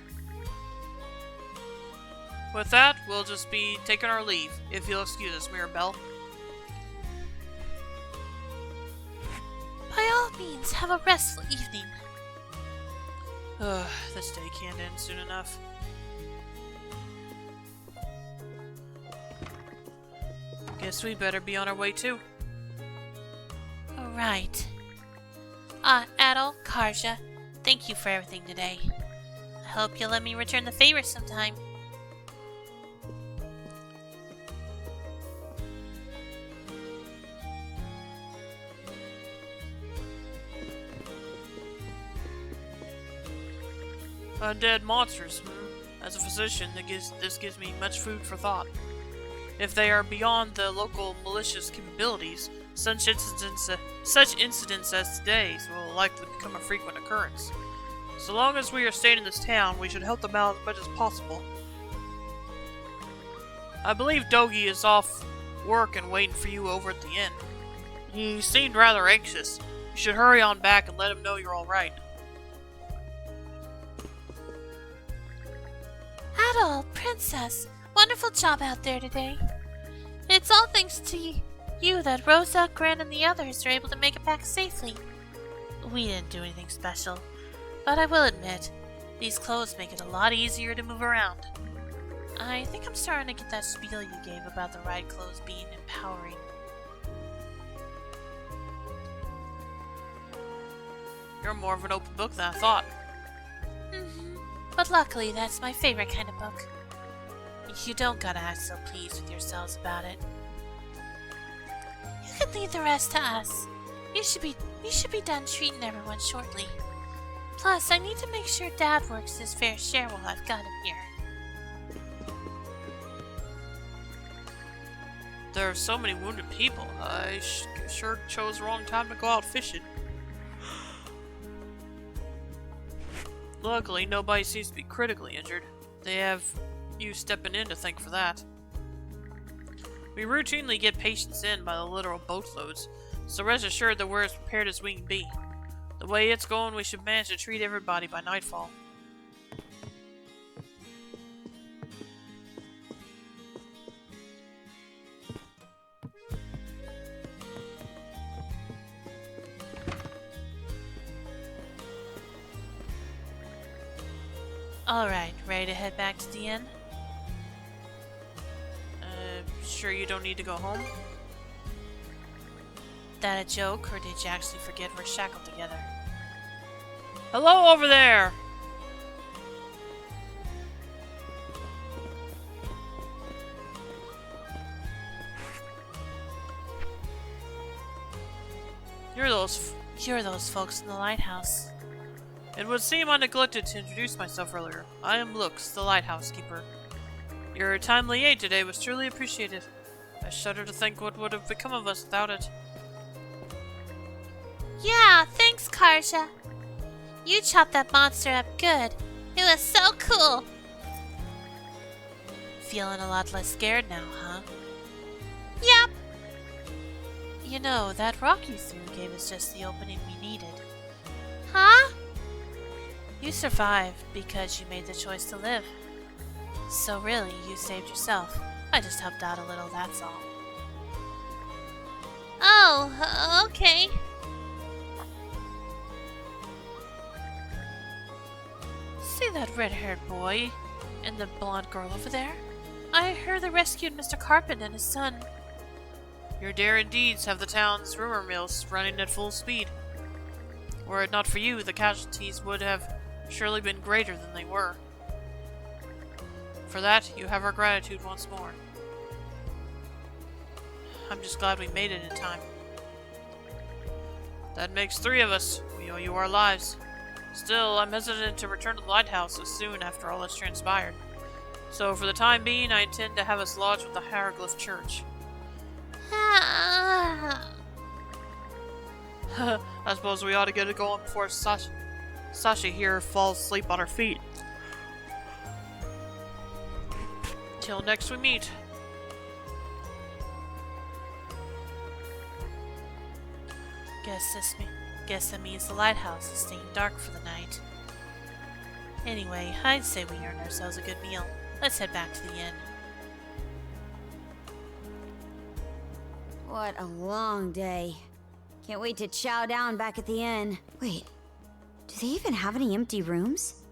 With that, we'll just be taking our leave, if you'll excuse us, Mirabelle. By all means, have a restful evening. This day can't end soon enough. Guess we better be on our way too. Alright. Adol, Karja, thank you for everything today. I hope you'll let me return the favor sometime. Undead monsters, As a physician, this gives me much food for thought. If they are beyond the local malicious capabilities, such incidents as today's will likely become a frequent occurrence. So long as we are staying in this town, we should help them out as much as possible. I believe Dogi is off work and waiting for you over at the inn. He seemed rather anxious. You should hurry on back and let him know you're alright. Adol, Princess, wonderful job out there today. It's all thanks to you that Rosa, Gran, and the others are able to make it back safely. We didn't do anything special, but I will admit, these clothes make it a lot easier to move around. I think I'm starting to get that spiel you gave about the right clothes being empowering. You're more of an open book than I thought. But luckily, that's my favorite kind of book. You don't gotta act so pleased with yourselves about it. You can leave the rest to us. We should be done treating everyone shortly. Plus, I need to make sure Dad works his fair share while I've got him here. There are so many wounded people. I sure chose the wrong time to go out fishing. Luckily, nobody seems to be critically injured. They have you stepping in to thank for that. We routinely get patients in by the literal boatloads, so rest assured that we're as prepared as we can be. The way it's going, we should manage to treat everybody by nightfall. Alright, ready to head back to the inn? Sure you don't need to go home? That a joke, or did you actually forget we're shackled together? Hello over there! You're those folks in the lighthouse. It would seem I neglected to introduce myself earlier. I am Lux, the lighthouse keeper. Your timely aid today was truly appreciated. I shudder to think what would have become of us without it. Yeah, thanks, Karja. You chopped that monster up good. It was so cool. Feeling a lot less scared now, huh? Yep. You know, that rock you threw gave us just the opening we needed. Huh? You survived because you made the choice to live. So really, you saved yourself. I just helped out a little, that's all. Oh, okay. See that red-haired boy and the blonde girl over there? I heard they rescued Mr. Carpet and his son. Your daring deeds have the town's rumor mills running at full speed. Were it not for you, the casualties would have surely been greater than they were. For that, you have our gratitude once more. I'm just glad we made it in time. That makes 3 of us. We owe you our lives. Still, I'm hesitant to return to the lighthouse so soon after all that's transpired. So for the time being, I intend to have us lodged with the Hieroglyph Church. I suppose we ought to get it going before Sasha here falls asleep on her feet. Till next we meet. Guess that means the lighthouse is staying dark for the night. Anyway, I'd say we earned ourselves a good meal. Let's head back to the inn. What a long day. Can't wait to chow down back at the inn. Wait, do they even have any empty rooms?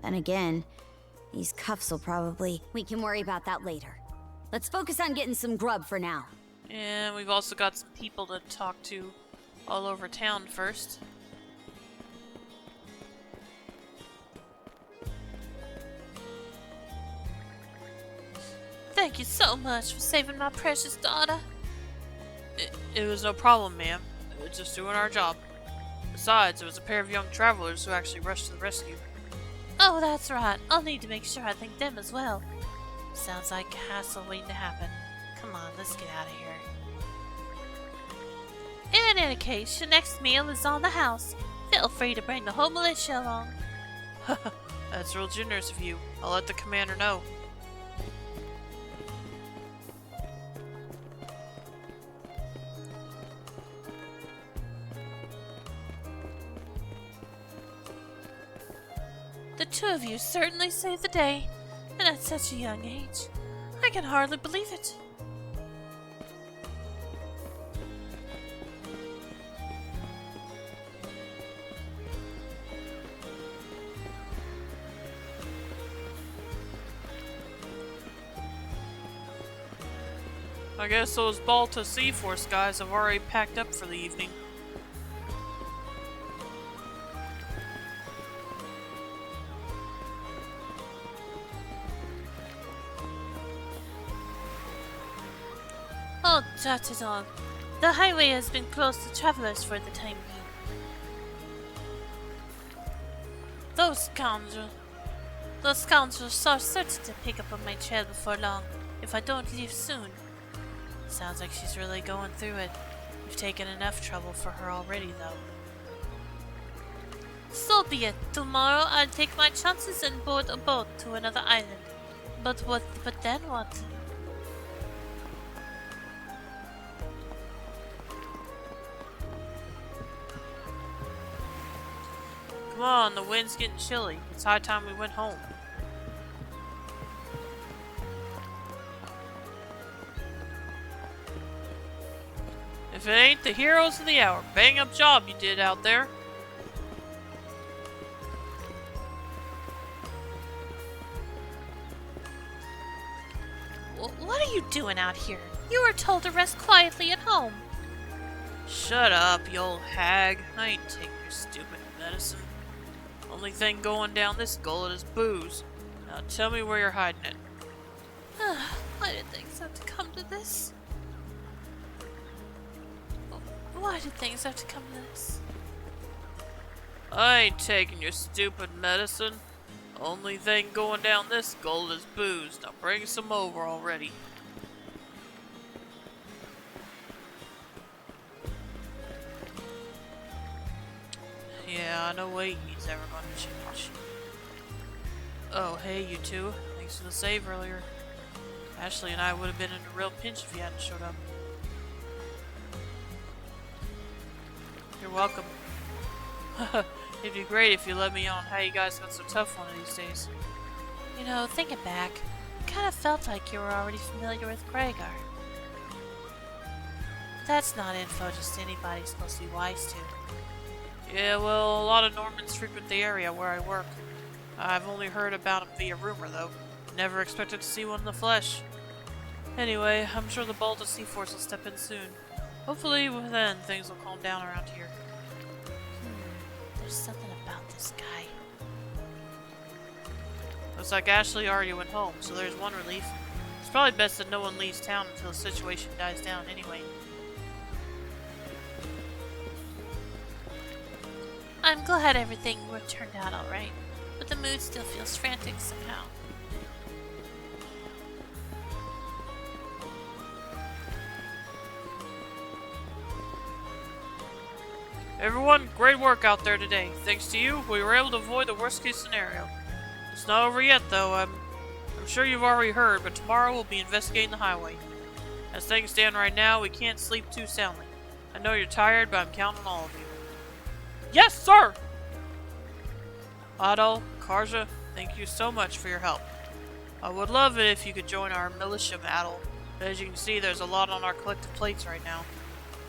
Then again, these cuffs will probably... We can worry about that later. Let's focus on getting some grub for now. And we've also got some people to talk to all over town first. Thank you so much for saving my precious daughter. It was no problem, ma'am. We were just doing our job. Besides, it was a pair of young travelers who actually rushed to the rescue. Oh, that's right. I'll need to make sure I thank them as well. Sounds like a hassle waiting to happen. Come on, let's get out of here. In any case, your next meal is on the house. Feel feel free to bring the whole militia along. That's real generous of you. I'll let the commander know. The two of you certainly saved the day, and at such a young age. I can hardly believe it. I guess those Balta Sea Force guys have already packed up for the evening. Oh, not at all. The highway has been closed to travelers for the time being. Those scoundrels are certain to pick up on my trail before long, if I don't leave soon. Sounds like she's really going through it. You've taken enough trouble for her already, though. So be it. Tomorrow I'll take my chances and board a boat to another island. But then what? Come on, the wind's getting chilly. It's high time we went home. If it ain't the heroes of the hour, bang up job you did out there. What are you doing out here? You were told to rest quietly at home. Shut up, you old hag. I ain't taking your stupid medicine. Only thing going down this gullet is booze. Now tell me where you're hiding it. Why did things have to come to this? Why did things have to come to this? I ain't taking your stupid medicine. Only thing going down this gullet is booze. Now bring some over already. Yeah, no way he's ever going to change. Oh, hey, you two. Thanks for the save earlier. Ashley and I would have been in a real pinch if you hadn't showed up. You're welcome. It'd be great if you let me on how you guys got so tough one of these days. You know, thinking back, it kind of felt like you were already familiar with Gregor. That's not info just anybody's supposed to be wise to. Yeah, well, a lot of Normans frequent the area where I work. I've only heard about him via rumor, though. Never expected to see one in the flesh. Anyway, I'm sure the Balta Sea Force will step in soon. Hopefully, then, things will calm down around here. There's something about this guy. Looks like Ashley already went home, so there's one relief. It's probably best that no one leaves town until the situation dies down anyway. I'm glad everything turned out alright, but the mood still feels frantic somehow. Everyone, great work out there today. Thanks to you, we were able to avoid the worst case scenario. It's not over yet, though. I'm sure you've already heard, but tomorrow we'll be investigating the highway. As things stand right now, we can't sleep too soundly. I know you're tired, but I'm counting on all of you. Yes, sir! Otto, Karja, thank you so much for your help. I would love it if you could join our militia battle, but as you can see, there's a lot on our collective plates right now.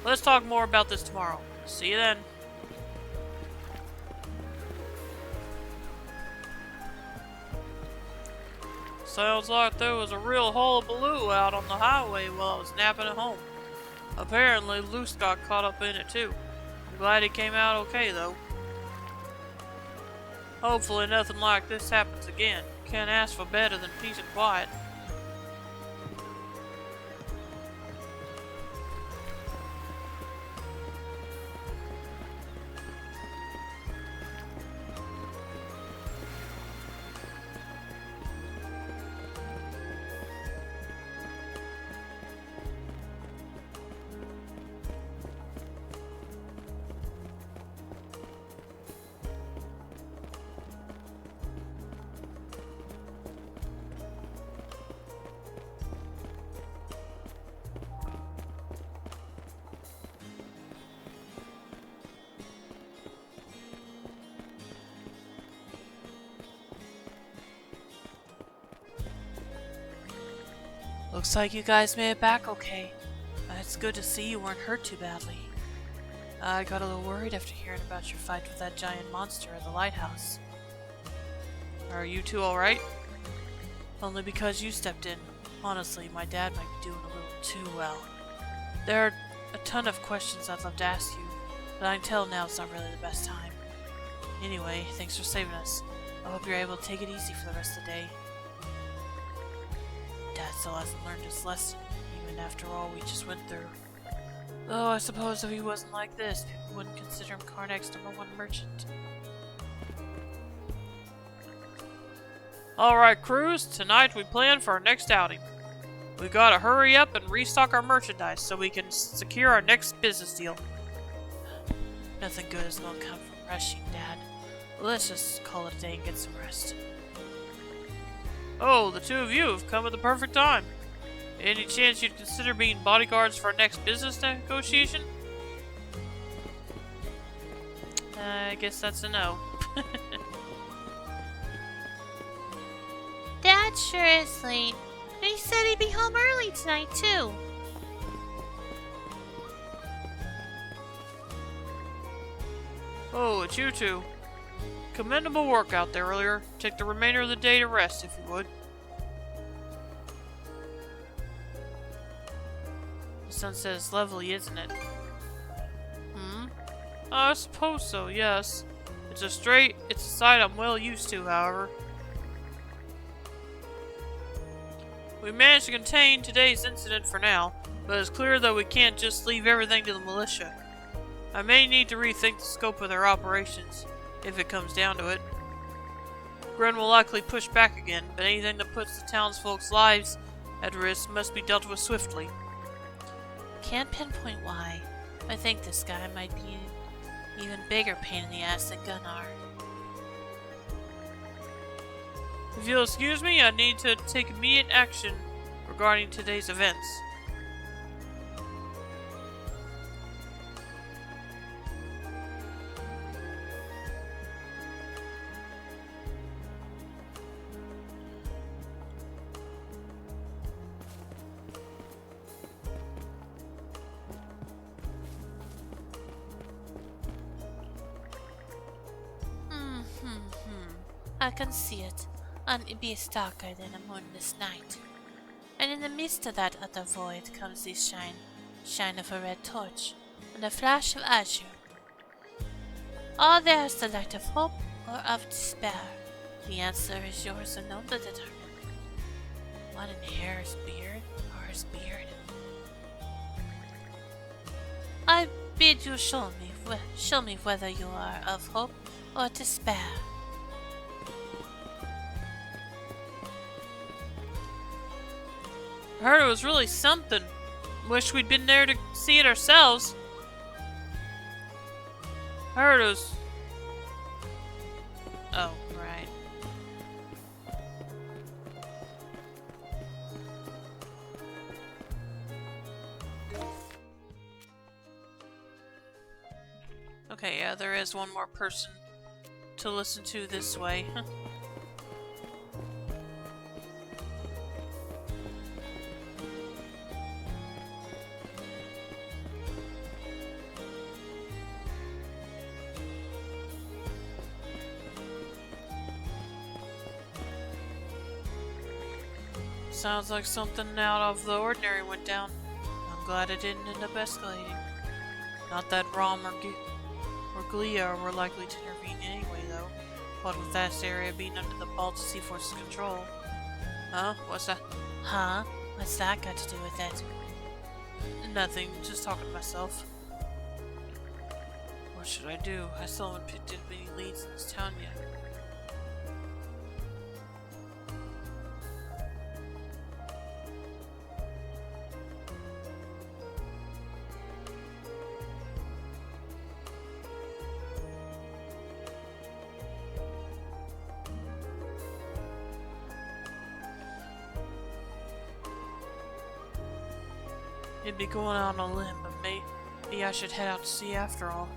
Let's talk more about this tomorrow. See you then. Sounds like there was a real hullabaloo out on the highway while I was napping at home. Apparently, Luce got caught up in it too. I'm glad he came out okay, though. Hopefully nothing like this happens again. Can't ask for better than peace and quiet. Looks like you guys made it back okay. It's good to see you weren't hurt too badly. I got a little worried after hearing about your fight with that giant monster at the lighthouse. Are you two alright? Only because you stepped in. Honestly, my dad might be doing a little too well. There are a ton of questions I'd love to ask you, but I can tell now it's not really the best time. Anyway, thanks for saving us. I hope you're able to take it easy for the rest of the day. Dad still hasn't learned his lesson, even after all we just went through. Though I suppose if he wasn't like this, people wouldn't consider him Karnak's #1 merchant. Alright, crews, tonight we plan for our next outing. We gotta hurry up and restock our merchandise so we can secure our next business deal. Nothing good is gonna come from rushing, Dad. Let's just call it a day and get some rest. Oh, the two of you have come at the perfect time. Any chance you'd consider being bodyguards for our next business negotiation? I guess that's a no. Dad sure is late. And he said he'd be home early tonight, too. Oh, it's you two. Commendable work out there earlier. Take the remainder of the day to rest, if you would. The sunset is lovely, isn't it? I suppose so, yes. It's a sight I'm well used to, however. We managed to contain today's incident for now, but it's clear that we can't just leave everything to the militia. I may need to rethink the scope of their operations, if it comes down to it. Gren will likely push back again, but anything that puts the townsfolk's lives at risk must be dealt with swiftly. Can't pinpoint why. I think this guy might be an even bigger pain in the ass than Gunnar. If you'll excuse me, I need to take immediate action regarding today's events. I can see it. And it be darker than a moonless night. And in the midst of that utter void comes the shine of a red torch, and a flash of azure. Are there the light of hope or of despair? The answer is yours alone to determine. What in hair's beard or his beard? I bid you show me whether you are of hope or despair. I heard it was really something. Wish we'd been there to see it ourselves. I heard it was... Oh, right. Okay, yeah, there is one more person to listen to this way. Sounds like something out of the ordinary went down. I'm glad it didn't end up escalating. Not that Rom or Glia were likely to intervene anyway, though. What with that area being under the Baltic Sea Force's control. Huh? What's that? Huh? What's that got to do with it? Nothing, just talking to myself. What should I do? I still haven't picked up any leads in this town yet. It'd be going out on a limb, but maybe I should head out to sea after all.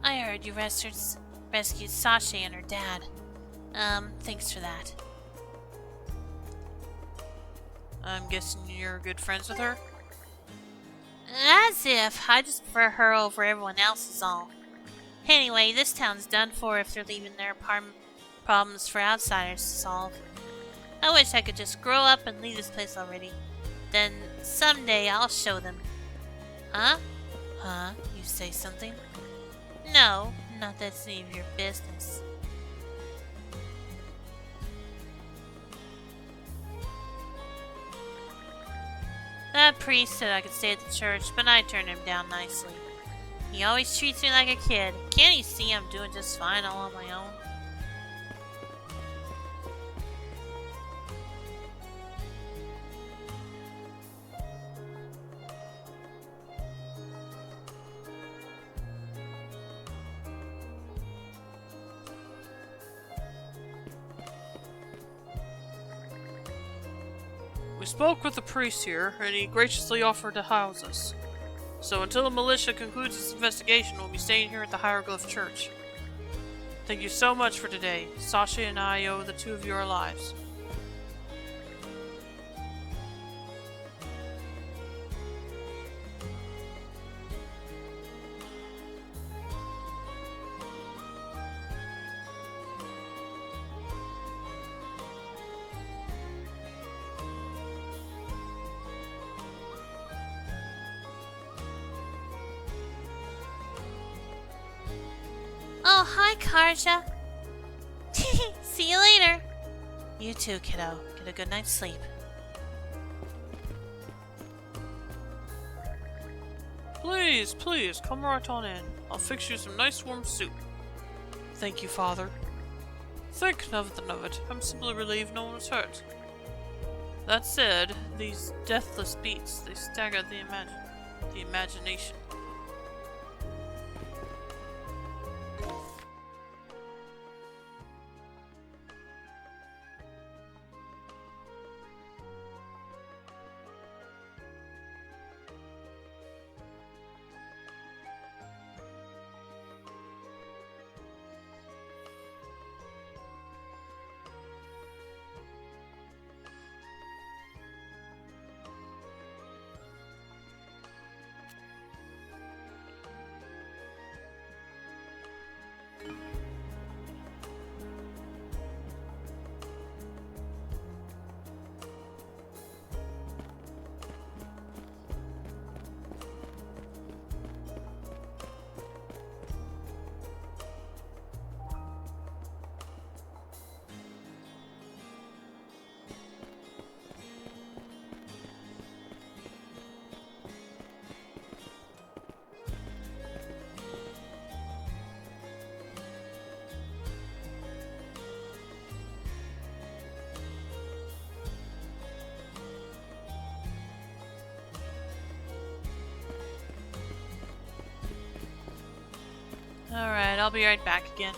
I heard you rescued Sasha and her dad. Thanks for that. I'm guessing you're good friends with her? As if. I just prefer her over everyone else is all. Anyway, this town's done for if they're leaving their problems for outsiders to solve. I wish I could just grow up and leave this place already. Then someday I'll show them. Huh? Huh? You say something? No, not that's any of your business. That priest said I could stay at the church, but I turned him down nicely. He always treats me like a kid. Can't he see I'm doing just fine all on my own? We spoke with the priest here, and he graciously offered to house us. So until the militia concludes its investigation, we'll be staying here at the Hieroglyph Church. Thank you so much for today. Sasha and I owe the two of you our lives. Oh, hi, Karja. See you later. You too, kiddo. Get a good night's sleep. Please, please, come right on in. I'll fix you some nice warm soup. Thank you, Father. Think nothing of it. I'm simply relieved no one was hurt. That said, these deathless beasts, they stagger the imagination. Alright, I'll be right back again.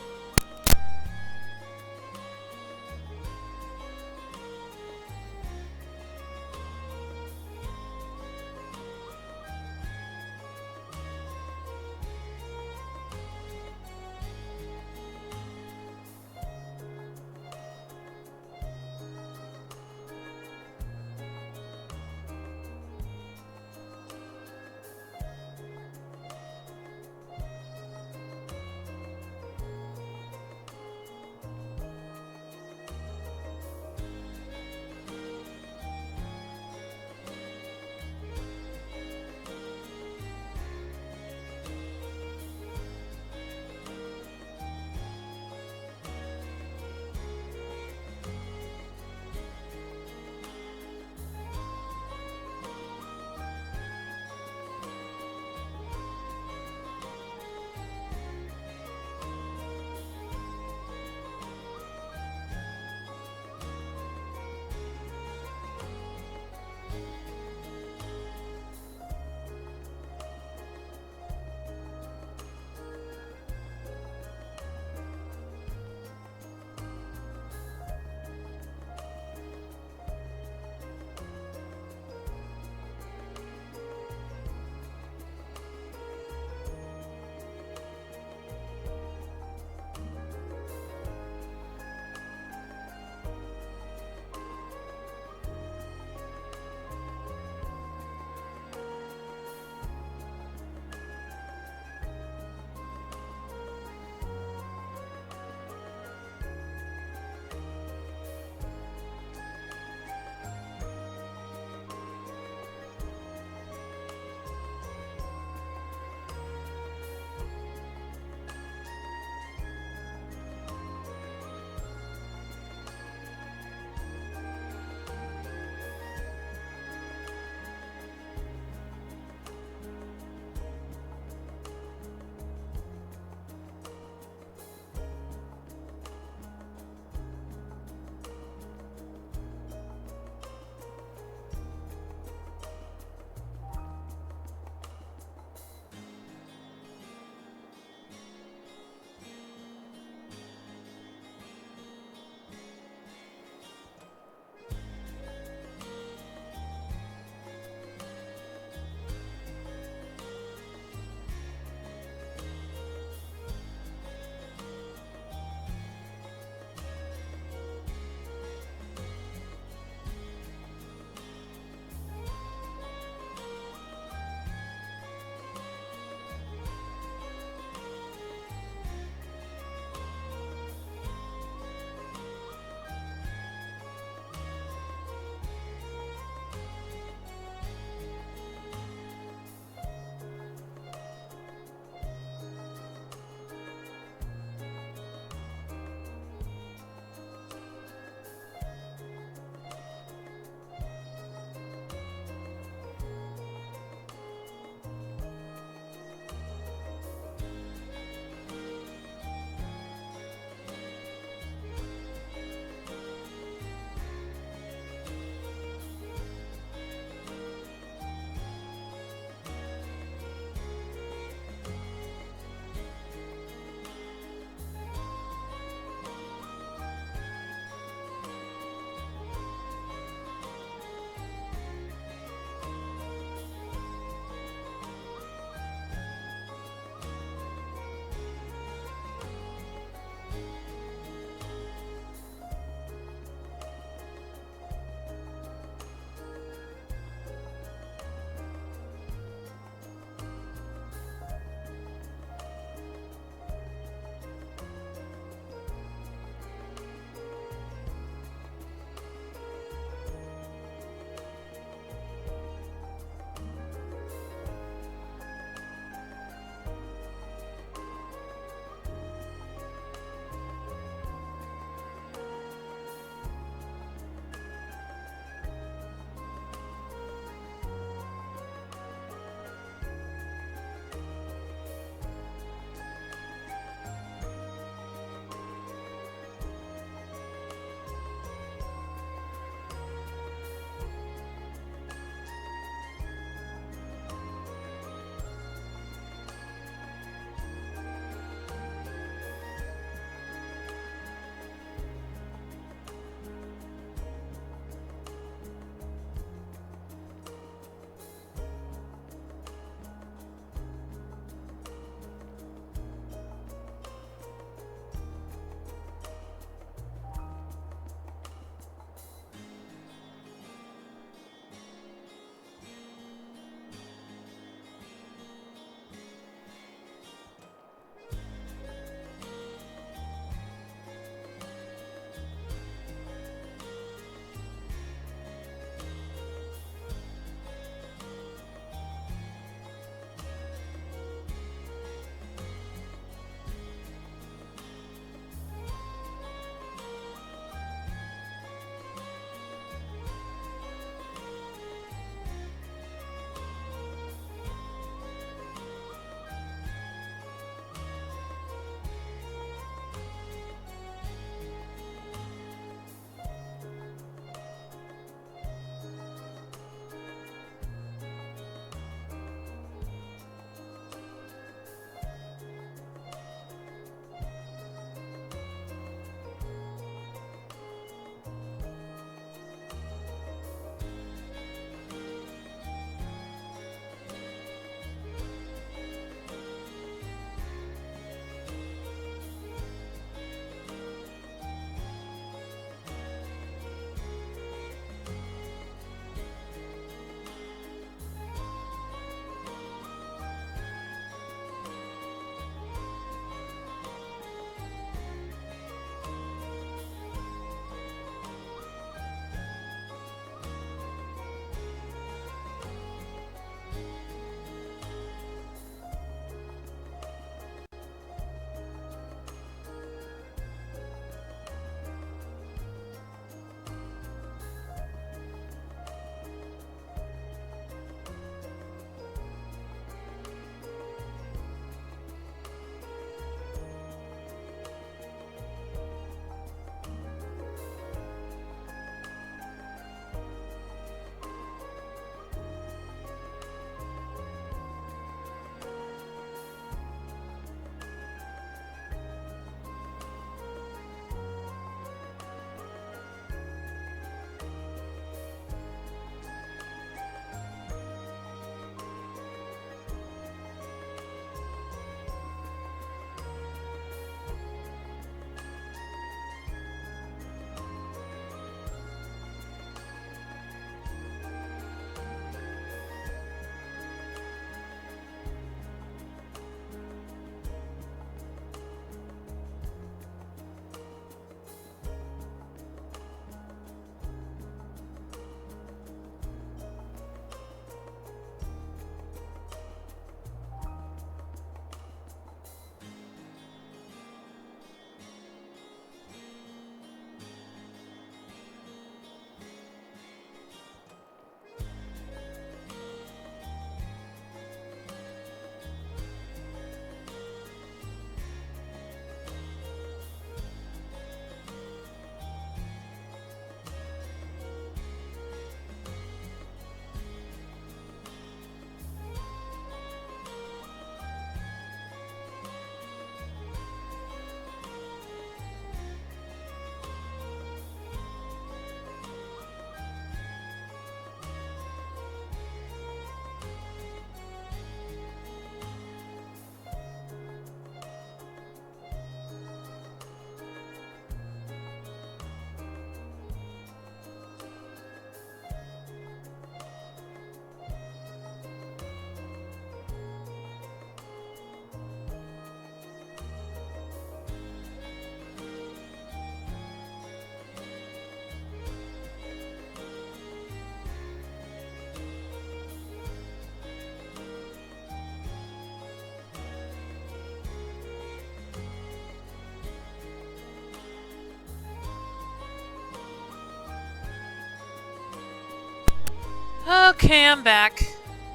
Okay, I'm back.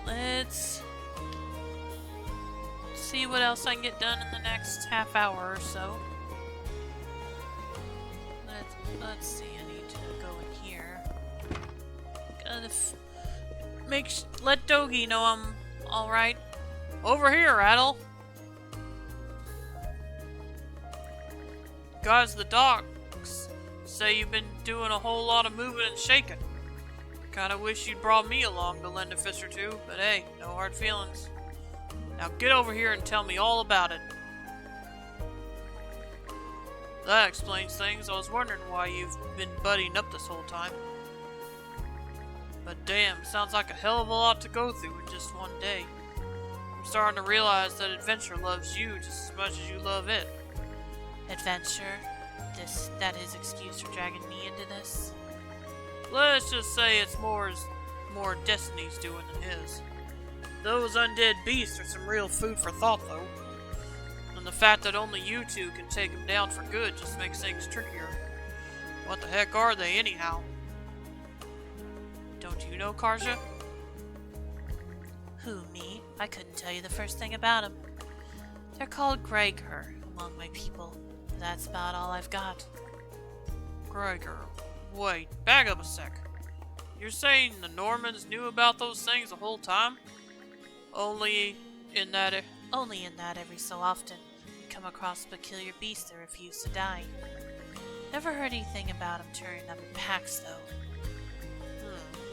Let's see what else I can get done in the next half hour or so. Let's see, I need to go in here. Gotta let Dogi know I'm alright. Over here, Rattle! Guys, the docs say you've been doing a whole lot of moving and shaking. Kinda wish you'd brought me along to lend a fist or two, but hey, no hard feelings. Now get over here and tell me all about it. That explains things. I was wondering why you've been buddying up this whole time. But damn, sounds like a hell of a lot to go through in just one day. I'm starting to realize that adventure loves you just as much as you love it. Adventure? That is excuse for dragging me into this? Let's just say it's more Destiny's doing than his. Those undead beasts are some real food for thought, though. And the fact that only you two can take them down for good just makes things trickier. What the heck are they, anyhow? Don't you know, Karja? Who, me? I couldn't tell you the first thing about them. They're called Gregor among my people. That's about all I've got. Gregor. Wait, back up a sec. You're saying the Normans knew about those things the whole time? Only in that every so often we come across peculiar beasts that refuse to die. Never heard anything about them turning up in packs, though.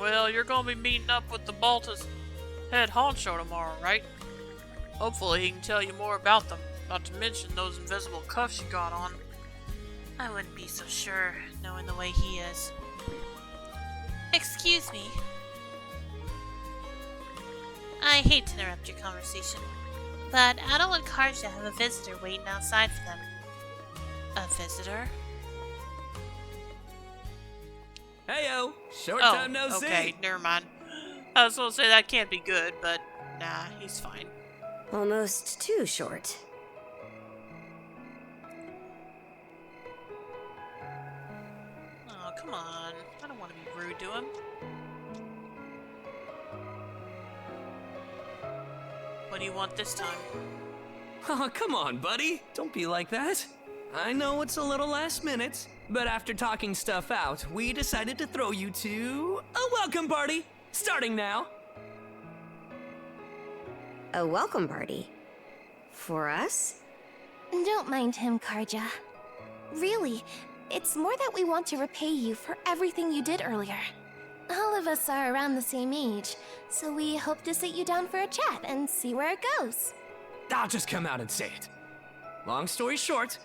Well, you're gonna be meeting up with the Balta's head honcho tomorrow, right? Hopefully he can tell you more about them, not to mention those invisible cuffs you got on. I wouldn't be so sure, knowing the way he is. Excuse me. I hate to interrupt your conversation, but Adel and Karja have a visitor waiting outside for them. A visitor? Heyo! Short time no see! Okay, never mind. I was gonna say that can't be good, but nah, he's fine. Almost too short. Oh, come on. I don't want to be rude to him. What do you want this time? Oh, come on, buddy. Don't be like that. I know it's a little last minute, but after talking stuff out, we decided to throw you to a welcome party, starting now. A welcome party? For us? Don't mind him, Karja. Really, it's more that we want to repay you for everything you did earlier. All of us are around the same age, so we hope to sit you down for a chat and see where it goes. I'll just come out and say it. Long story short,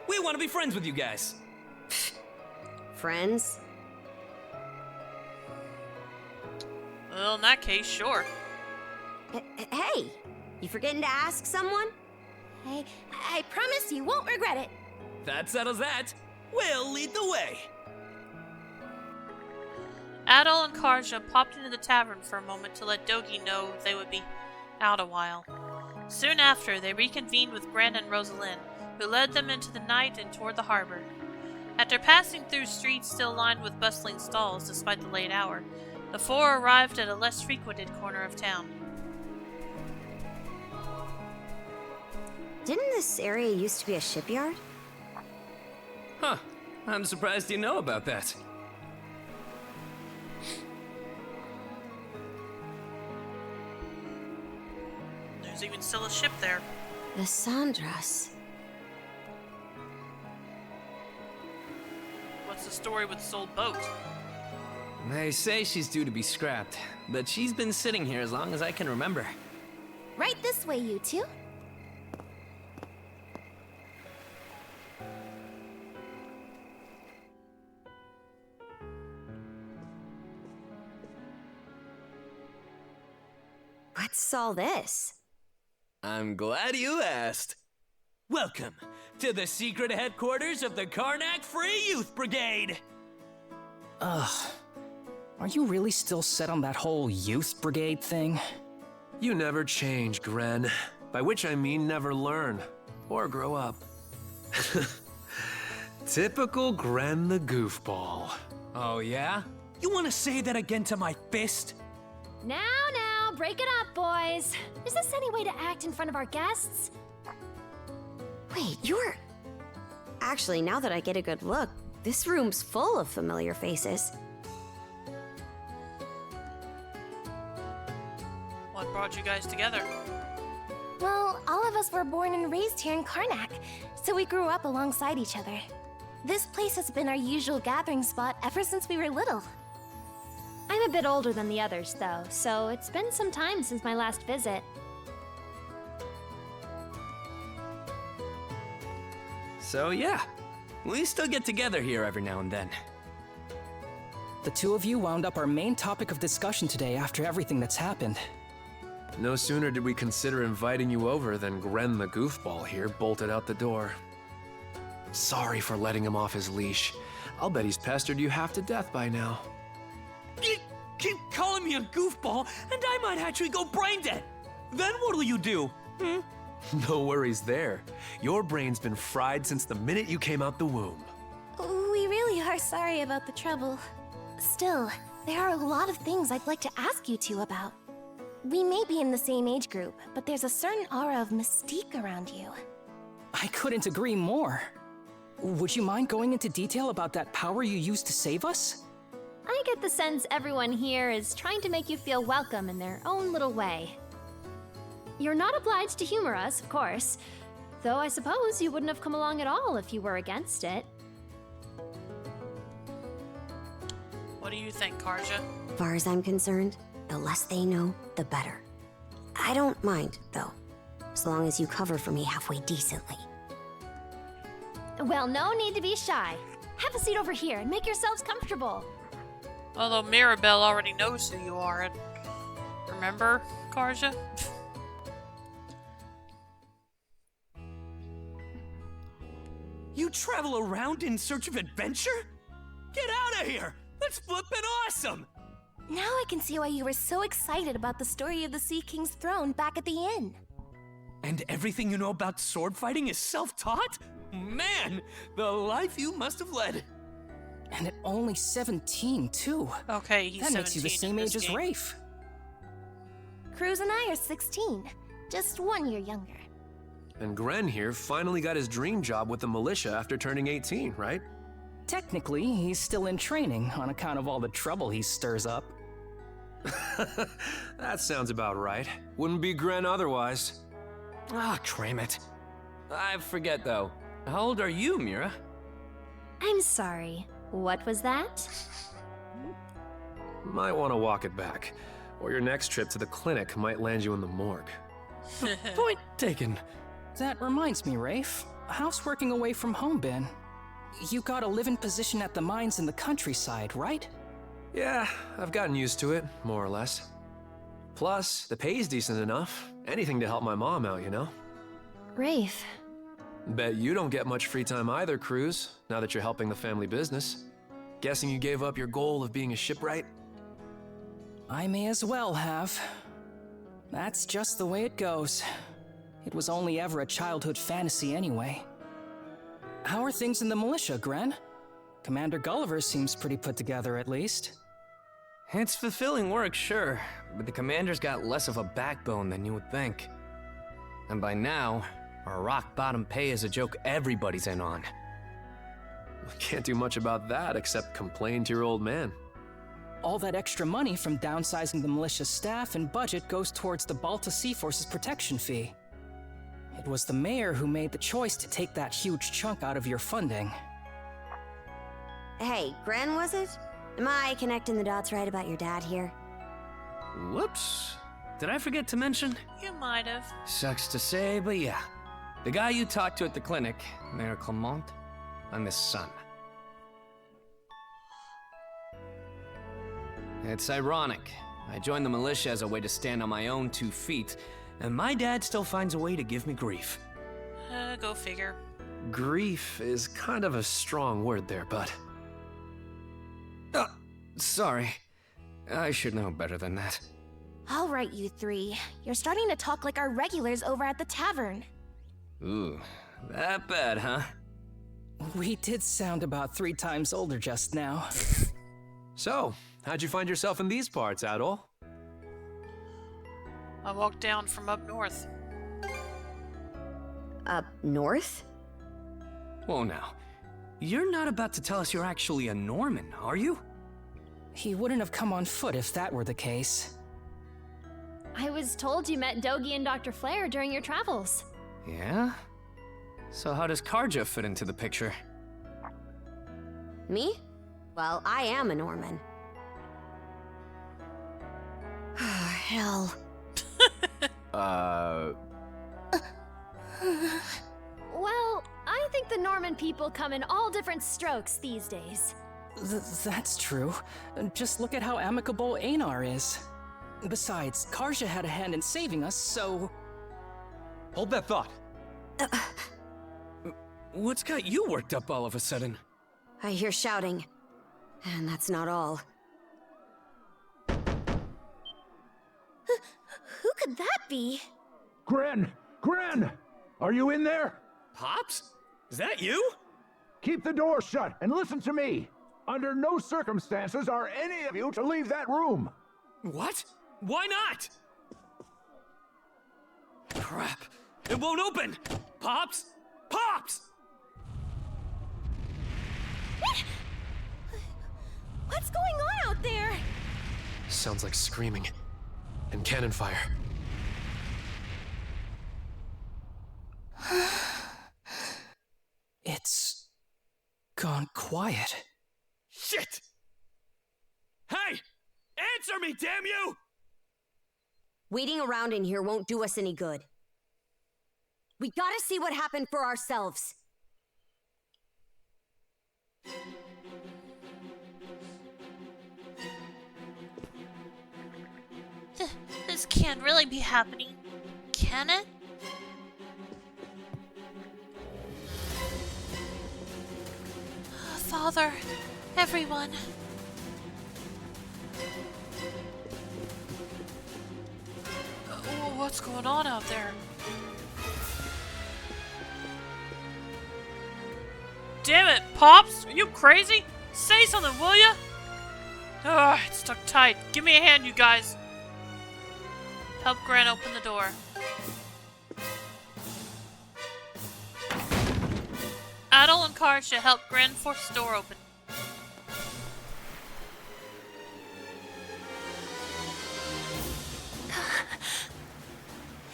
we want to be friends with you guys. Friends? Well, in that case, sure. Hey, you forgetting to ask someone? I promise you won't regret it. That settles that. We'll lead the way. Adel and Karja popped into the tavern for a moment to let Dogi know they would be out a while. Soon after, they reconvened with Bren and Rosalind, who led them into the night and toward the harbor. After passing through streets still lined with bustling stalls despite the late hour, the four arrived at a less frequented corner of town. Didn't this area used to be a shipyard? Huh. I'm surprised you know about that. There's even still a ship there. The Sandras. What's the story with this old boat? They say she's due to be scrapped, but she's been sitting here as long as I can remember. Right this way, you two. What's all this? I'm glad you asked. Welcome to the secret headquarters of the Karnak Free Youth Brigade. Ugh. Are you really still set on that whole youth brigade thing? You never change, Gren. By which I mean never learn. Or grow up. Typical Gren the goofball. Oh yeah? You want to say that again to my fist? Now, break it up, boys. Is this any way to act in front of our guests? Wait, you're... Actually, now that I get a good look, this room's full of familiar faces. What brought you guys together? Well, all of us were born and raised here in Karnak, so we grew up alongside each other. This place has been our usual gathering spot ever since we were little. I'm a bit older than the others, though, so it's been some time since my last visit. So yeah, we still get together here every now and then. The two of you wound up our main topic of discussion today after everything that's happened. No sooner did we consider inviting you over than Gren the goofball here bolted out the door. Sorry for letting him off his leash. I'll bet he's pestered you half to death by now. Keep calling me a goofball, and I might actually go brain dead. Then what'll you do? No worries there. Your brain's been fried since the minute you came out the womb. We really are sorry about the trouble. Still, there are a lot of things I'd like to ask you two about. We may be in the same age group, but there's a certain aura of mystique around you. I couldn't agree more. Would you mind going into detail about that power you used to save us? I get the sense everyone here is trying to make you feel welcome in their own little way. You're not obliged to humor us, of course, though I suppose you wouldn't have come along at all if you were against it. What do you think, Karja? As far as I'm concerned, the less they know, the better. I don't mind, though, as long as you cover for me halfway decently. Well, no need to be shy. Have a seat over here and make yourselves comfortable. Although Mirabelle already knows who you are. Remember, Karja? You travel around in search of adventure? Get out of here! That's flippin' awesome! Now I can see why you were so excited about the story of the Sea King's throne back at the inn. And everything you know about sword fighting is self-taught? Man, the life you must have led. And at only 17, too. Okay, he's that makes you the 17 same in age this as game. Rafe. Cruz and I are 16, just 1 year younger. And Gren here finally got his dream job with the militia after turning 18, right? Technically, he's still in training on account of all the trouble he stirs up. That sounds about right. Wouldn't be Gren otherwise. Ah, cram it. I forget though. How old are you, Mira? I'm sorry. What was that? Might want to walk it back, or your next trip to the clinic might land you in the morgue. Point taken. That reminds me, Rafe. How's working away from home been? You got a live-in position at the mines in the countryside, right? Yeah, I've gotten used to it, more or less. Plus, the pay's decent enough. Anything to help my mom out, you know? Rafe. Bet you don't get much free time either, Cruz, now that you're helping the family business. Guessing you gave up your goal of being a shipwright? I may as well have. That's just the way it goes. It was only ever a childhood fantasy anyway. How are things in the militia, Gren? Commander Gulliver seems pretty put together, at least. It's fulfilling work, sure, but the commander's got less of a backbone than you would think. And by now, our rock-bottom pay is a joke everybody's in on. Can't do much about that except complain to your old man. All that extra money from downsizing the militia staff and budget goes towards the Balta Sea Force's protection fee. It was the mayor who made the choice to take that huge chunk out of your funding. Hey, Gren, was it? Am I connecting the dots right about your dad here? Whoops. Did I forget to mention? You might have. Sucks to say, but yeah. The guy you talked to at the clinic, Mayor Clement, I'm his son. It's ironic. I joined the militia as a way to stand on my own 2 feet, and my dad still finds a way to give me grief. Go figure. Grief is kind of a strong word there, bud. Sorry. I should know better than that. All right, you three. You're starting to talk like our regulars over at the tavern. Ooh, that bad, huh? We did sound about 3 times older just now. So, how'd you find yourself in these parts, Adol? I walked down from up north. Up north? Whoa now. You're not about to tell us you're actually a Norman, are you? He wouldn't have come on foot if that were the case. I was told you met Dogi and Dr. Flare during your travels. Yeah? So how does Karja fit into the picture? Me? Well, I am a Norman. Hell. Well, I think the Norman people come in all different strokes these days. That's true. Just look at how amicable Einar is. Besides, Karja had a hand in saving us, so... Hold that thought. What's got you worked up all of a sudden? I hear shouting. And that's not all. Who could that be? Gren! Gren! Are you in there? Pops? Is that you? Keep the door shut and listen to me. Under no circumstances are any of you to leave that room. What? Why not? Crap. It won't open! Pops? Pops! What's going on out there? Sounds like screaming. And cannon fire. It's... gone quiet. Shit! Hey! Answer me, damn you! Waiting around in here won't do us any good. We gotta see what happened for ourselves. This can't really be happening, can it? Father, everyone. What's going on out there? Damn it, Pops! Are you crazy? Say something, will ya? Ugh, it's stuck tight. Give me a hand, you guys. Help Gran open the door. Adel and Karja help Gran force the door open.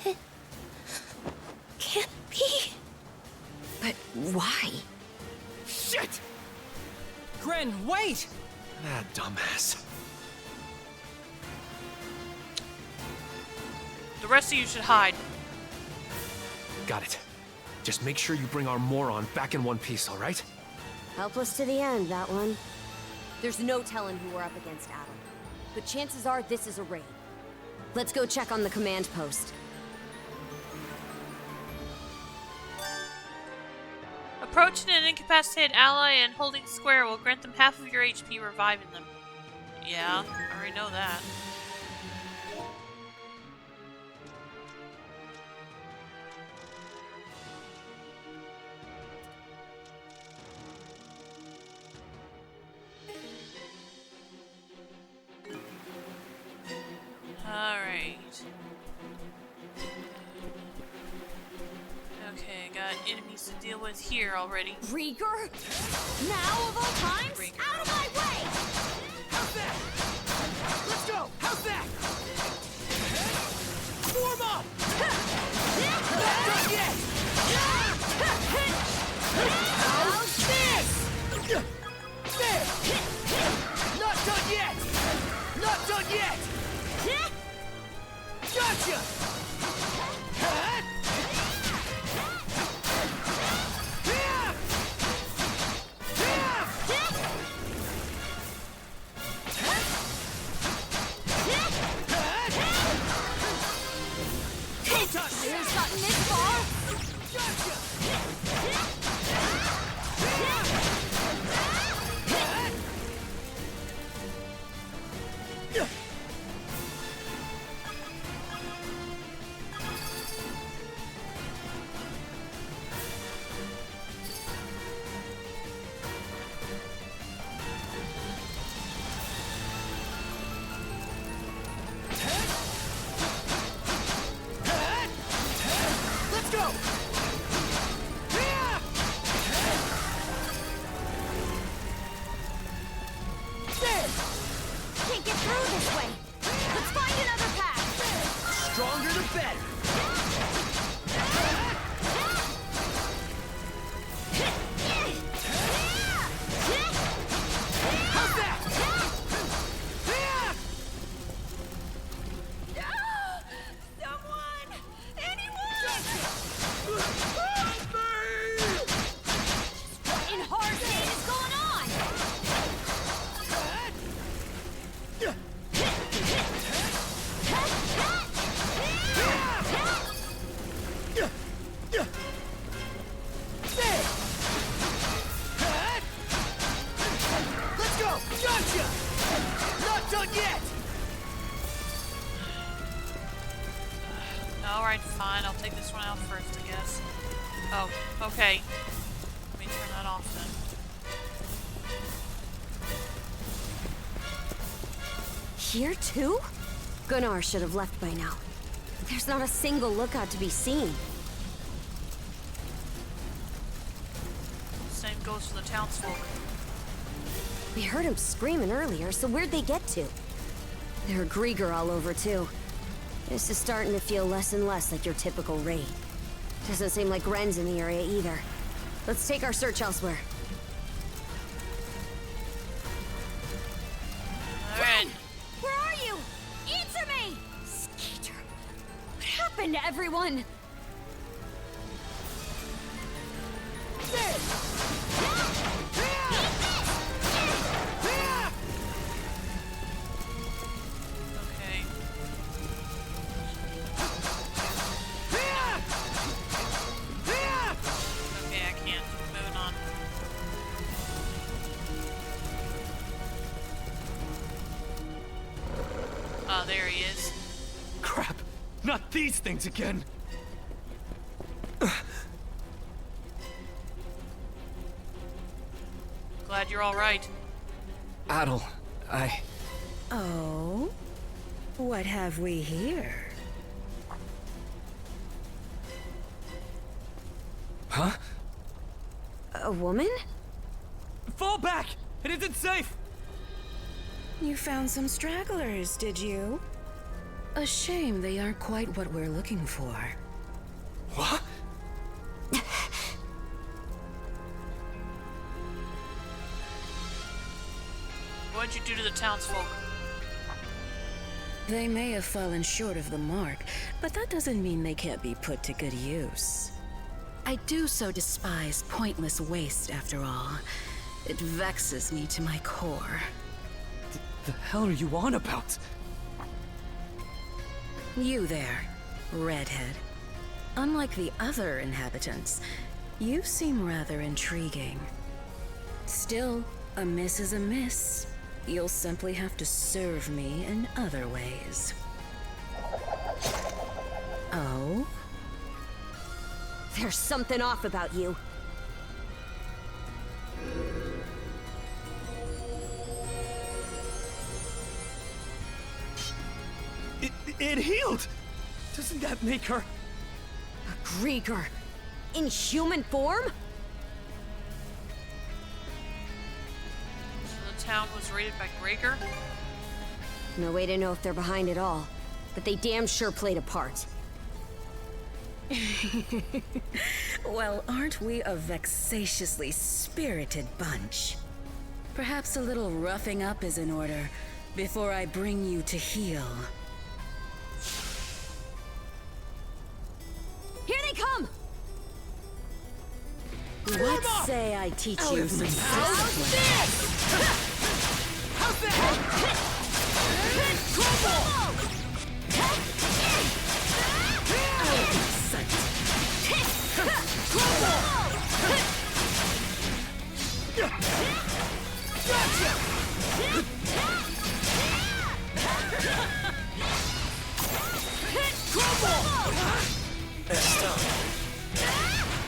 It can't be. But why? Shit! Gren, wait! Ah, dumbass. The rest of you should hide. Got it. Just make sure you bring our moron back in one piece, alright? Helpless to the end, that one. There's no telling who we're up against, Adam. But chances are this is a raid. Let's go check on the command post. Approaching an incapacitated ally and holding square will grant them half of your HP, reviving them. Yeah, I already know that. Alright. Okay, got enemies to deal with here already. Rieger? Now of all times? Out of my way! How's that? Let's go! How's that? Form up! Not done yet! How's this? There! Not done yet! Not done yet! Gotcha! Here's gotten this far. Can't get through this way. Let's find another path. Stronger the better. How's that? Someone! Anyone! What in hard name is going on? Let's go! Gotcha! Not done yet! Alright, fine. I'll take this one out first, I guess. Oh, okay. Let me turn that off then. Here too? Gunnar should have left by now. There's not a single lookout to be seen. Same goes for the townsfolk. We heard him screaming earlier, so where'd they get to? There are Grieger all over too. This is starting to feel less and less like your typical raid. Doesn't seem like Ren's in the area either. Let's take our search elsewhere. Alright. Where are you? Answer me! Skeeter, what happened to everyone? Okay. Okay, I can't. Moving on. Oh, there he is. Crap! Not these things again! Glad you're alright. Adel, Oh? What have we here? Huh? A woman? Fall back! It isn't safe! You found some stragglers, did you? A shame they aren't quite what we're looking for. What? What'd you do to the townsfolk? They may have fallen short of the mark, but that doesn't mean they can't be put to good use. I do so despise pointless waste, after all. It vexes me to my core. The hell are you on about? You there, redhead. Unlike the other inhabitants, you seem rather intriguing. Still, a miss is a miss. You'll simply have to serve me in other ways. Oh? There's something off about you. It healed! Doesn't that make her... A Grieger. In human form? So the town was raided by Grieger? No way to know if they're behind it all, but they damn sure played a part. Well, aren't we a vexatiously spirited bunch? Perhaps a little roughing up is in order before I bring you to heel. Here they come! What say I teach you some discipline? How's that? Crumble! Stop.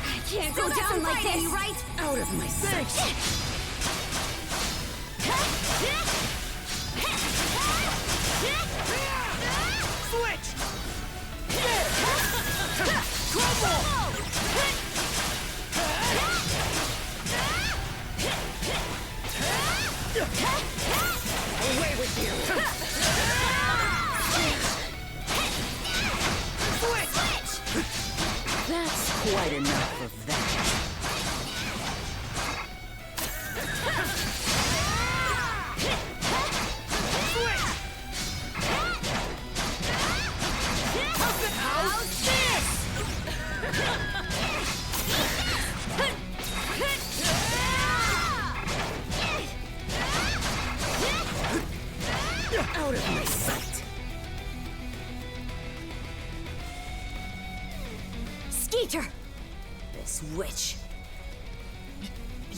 I can't go down like this, right? Out of my sight. Switch! Crumble! Quite enough of that. How's this? Out of my sight. Skeeter! This witch.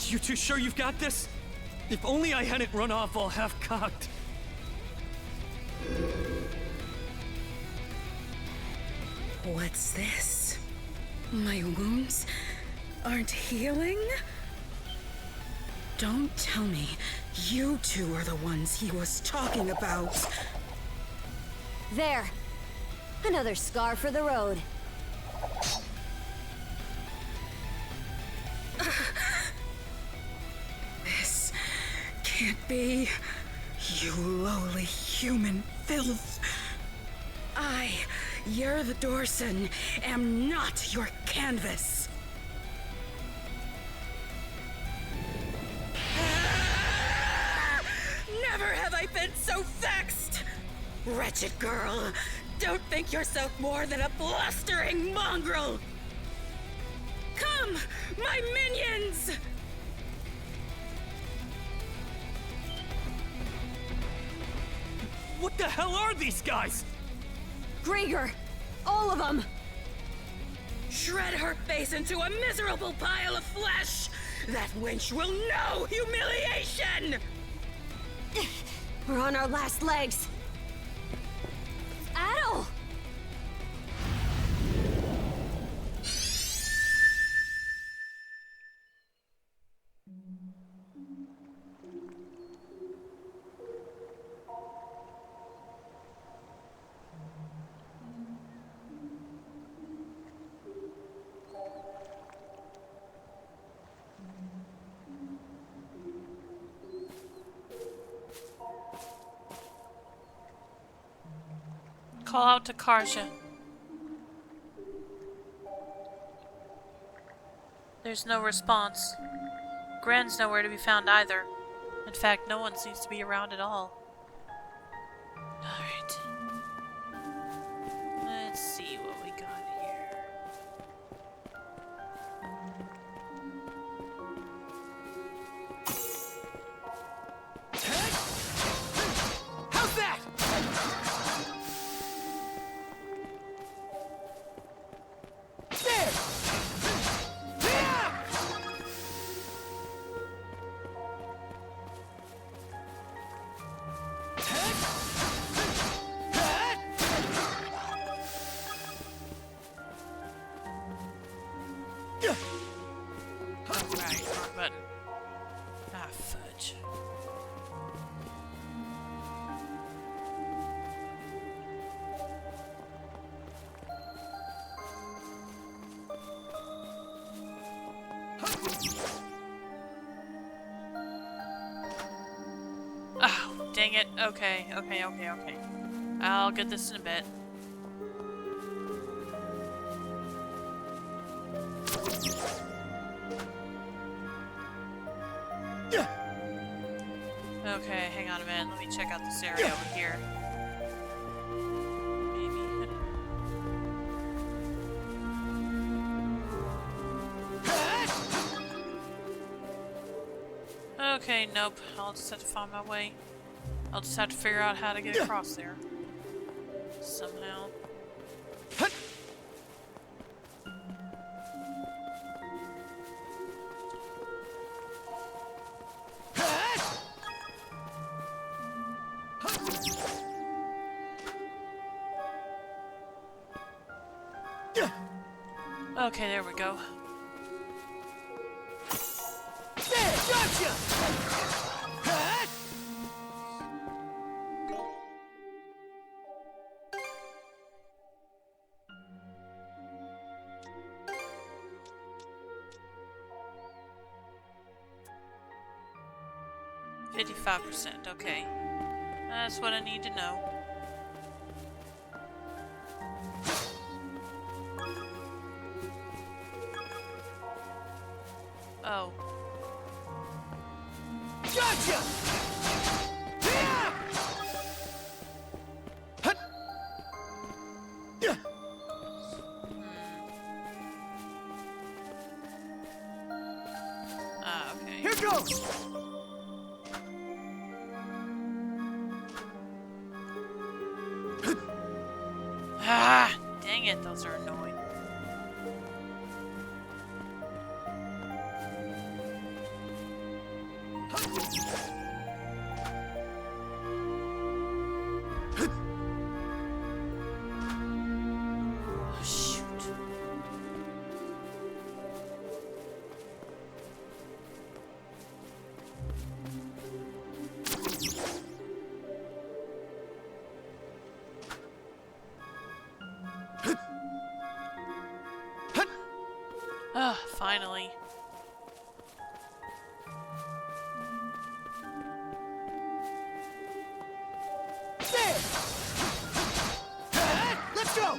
You two sure you've got this? If only I hadn't run off all half-cocked. What's this? My wounds aren't healing? Don't tell me you two are the ones he was talking about. There. Another scar for the road. This can't be. You lowly human filth. I, you're the Dorson, am not your canvas. Never have I been so vexed! Wretched girl, don't think yourself more than a blustering mongrel! Come, my minions! What the hell are these guys? Grieger! All of them! Shred her face into a miserable pile of flesh! That wench will know humiliation! We're on our last legs. Adel! Call out to Karja. There's no response. Gran's nowhere to be found either. In fact, no one seems to be around at all. Alright. Let's see what we got here. How's that? There! Alright, wrong button. Ah, fudge. Oh, dang it. Okay. I'll get this in a bit. Okay, hang on a minute. Let me check out this area over here. Maybe. Okay, nope. I'll just have to find my way. I'll just have to figure out how to get across there. Somehow. Okay, there we go. There! Gotcha! Huh? 55%, okay. That's what I need to know. Oh. Gotcha! Yeah! Hut! Yeah! Ah, okay. Here goes! Ah, dang it, those are annoying. Oh, shoot. Ah, finally. There! Let's go!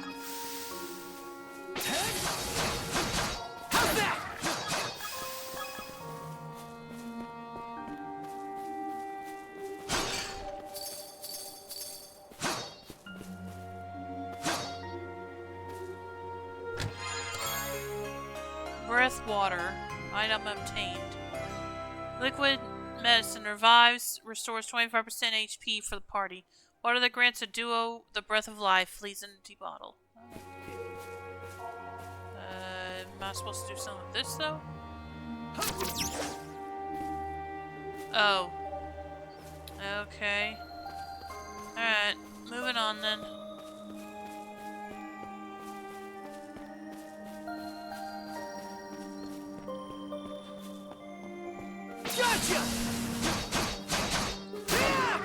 How's that? Breath water. Item obtained. Liquid medicine revives, restores 25% HP for the party. Water that grants a duo the breath of life. Leaves an empty bottle. Am I supposed to do something with this though? Oh. Okay. Alright, moving on then. Gotcha! Yeah!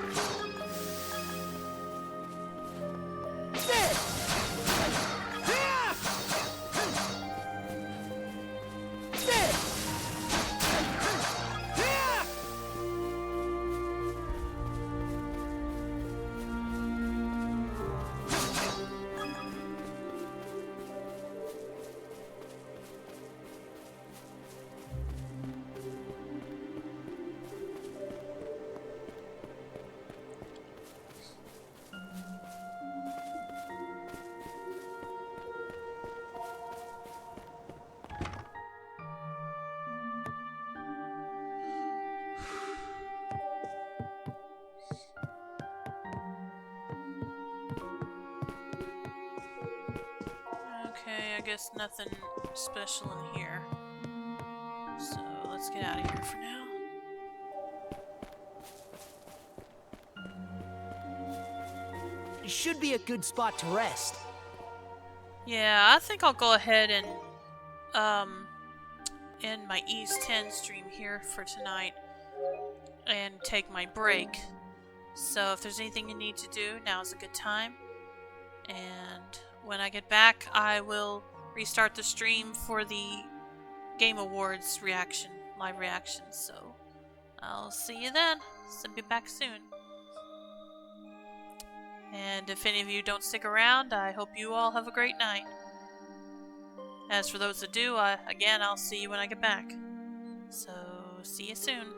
There! Yeah! There! Yeah! Okay, I guess nothing special in here. So let's get out of here for now. It should be a good spot to rest. Yeah, I think I'll go ahead and end my East 10 stream here for tonight and take my break. So if there's anything you need to do, now's a good time. And when I get back, I will restart the stream for the Game Awards reaction, live reaction. So I'll see you then. So be back soon. And if any of you don't stick around, I hope you all have a great night. As for those that do, again, I'll see you when I get back. So, see you soon.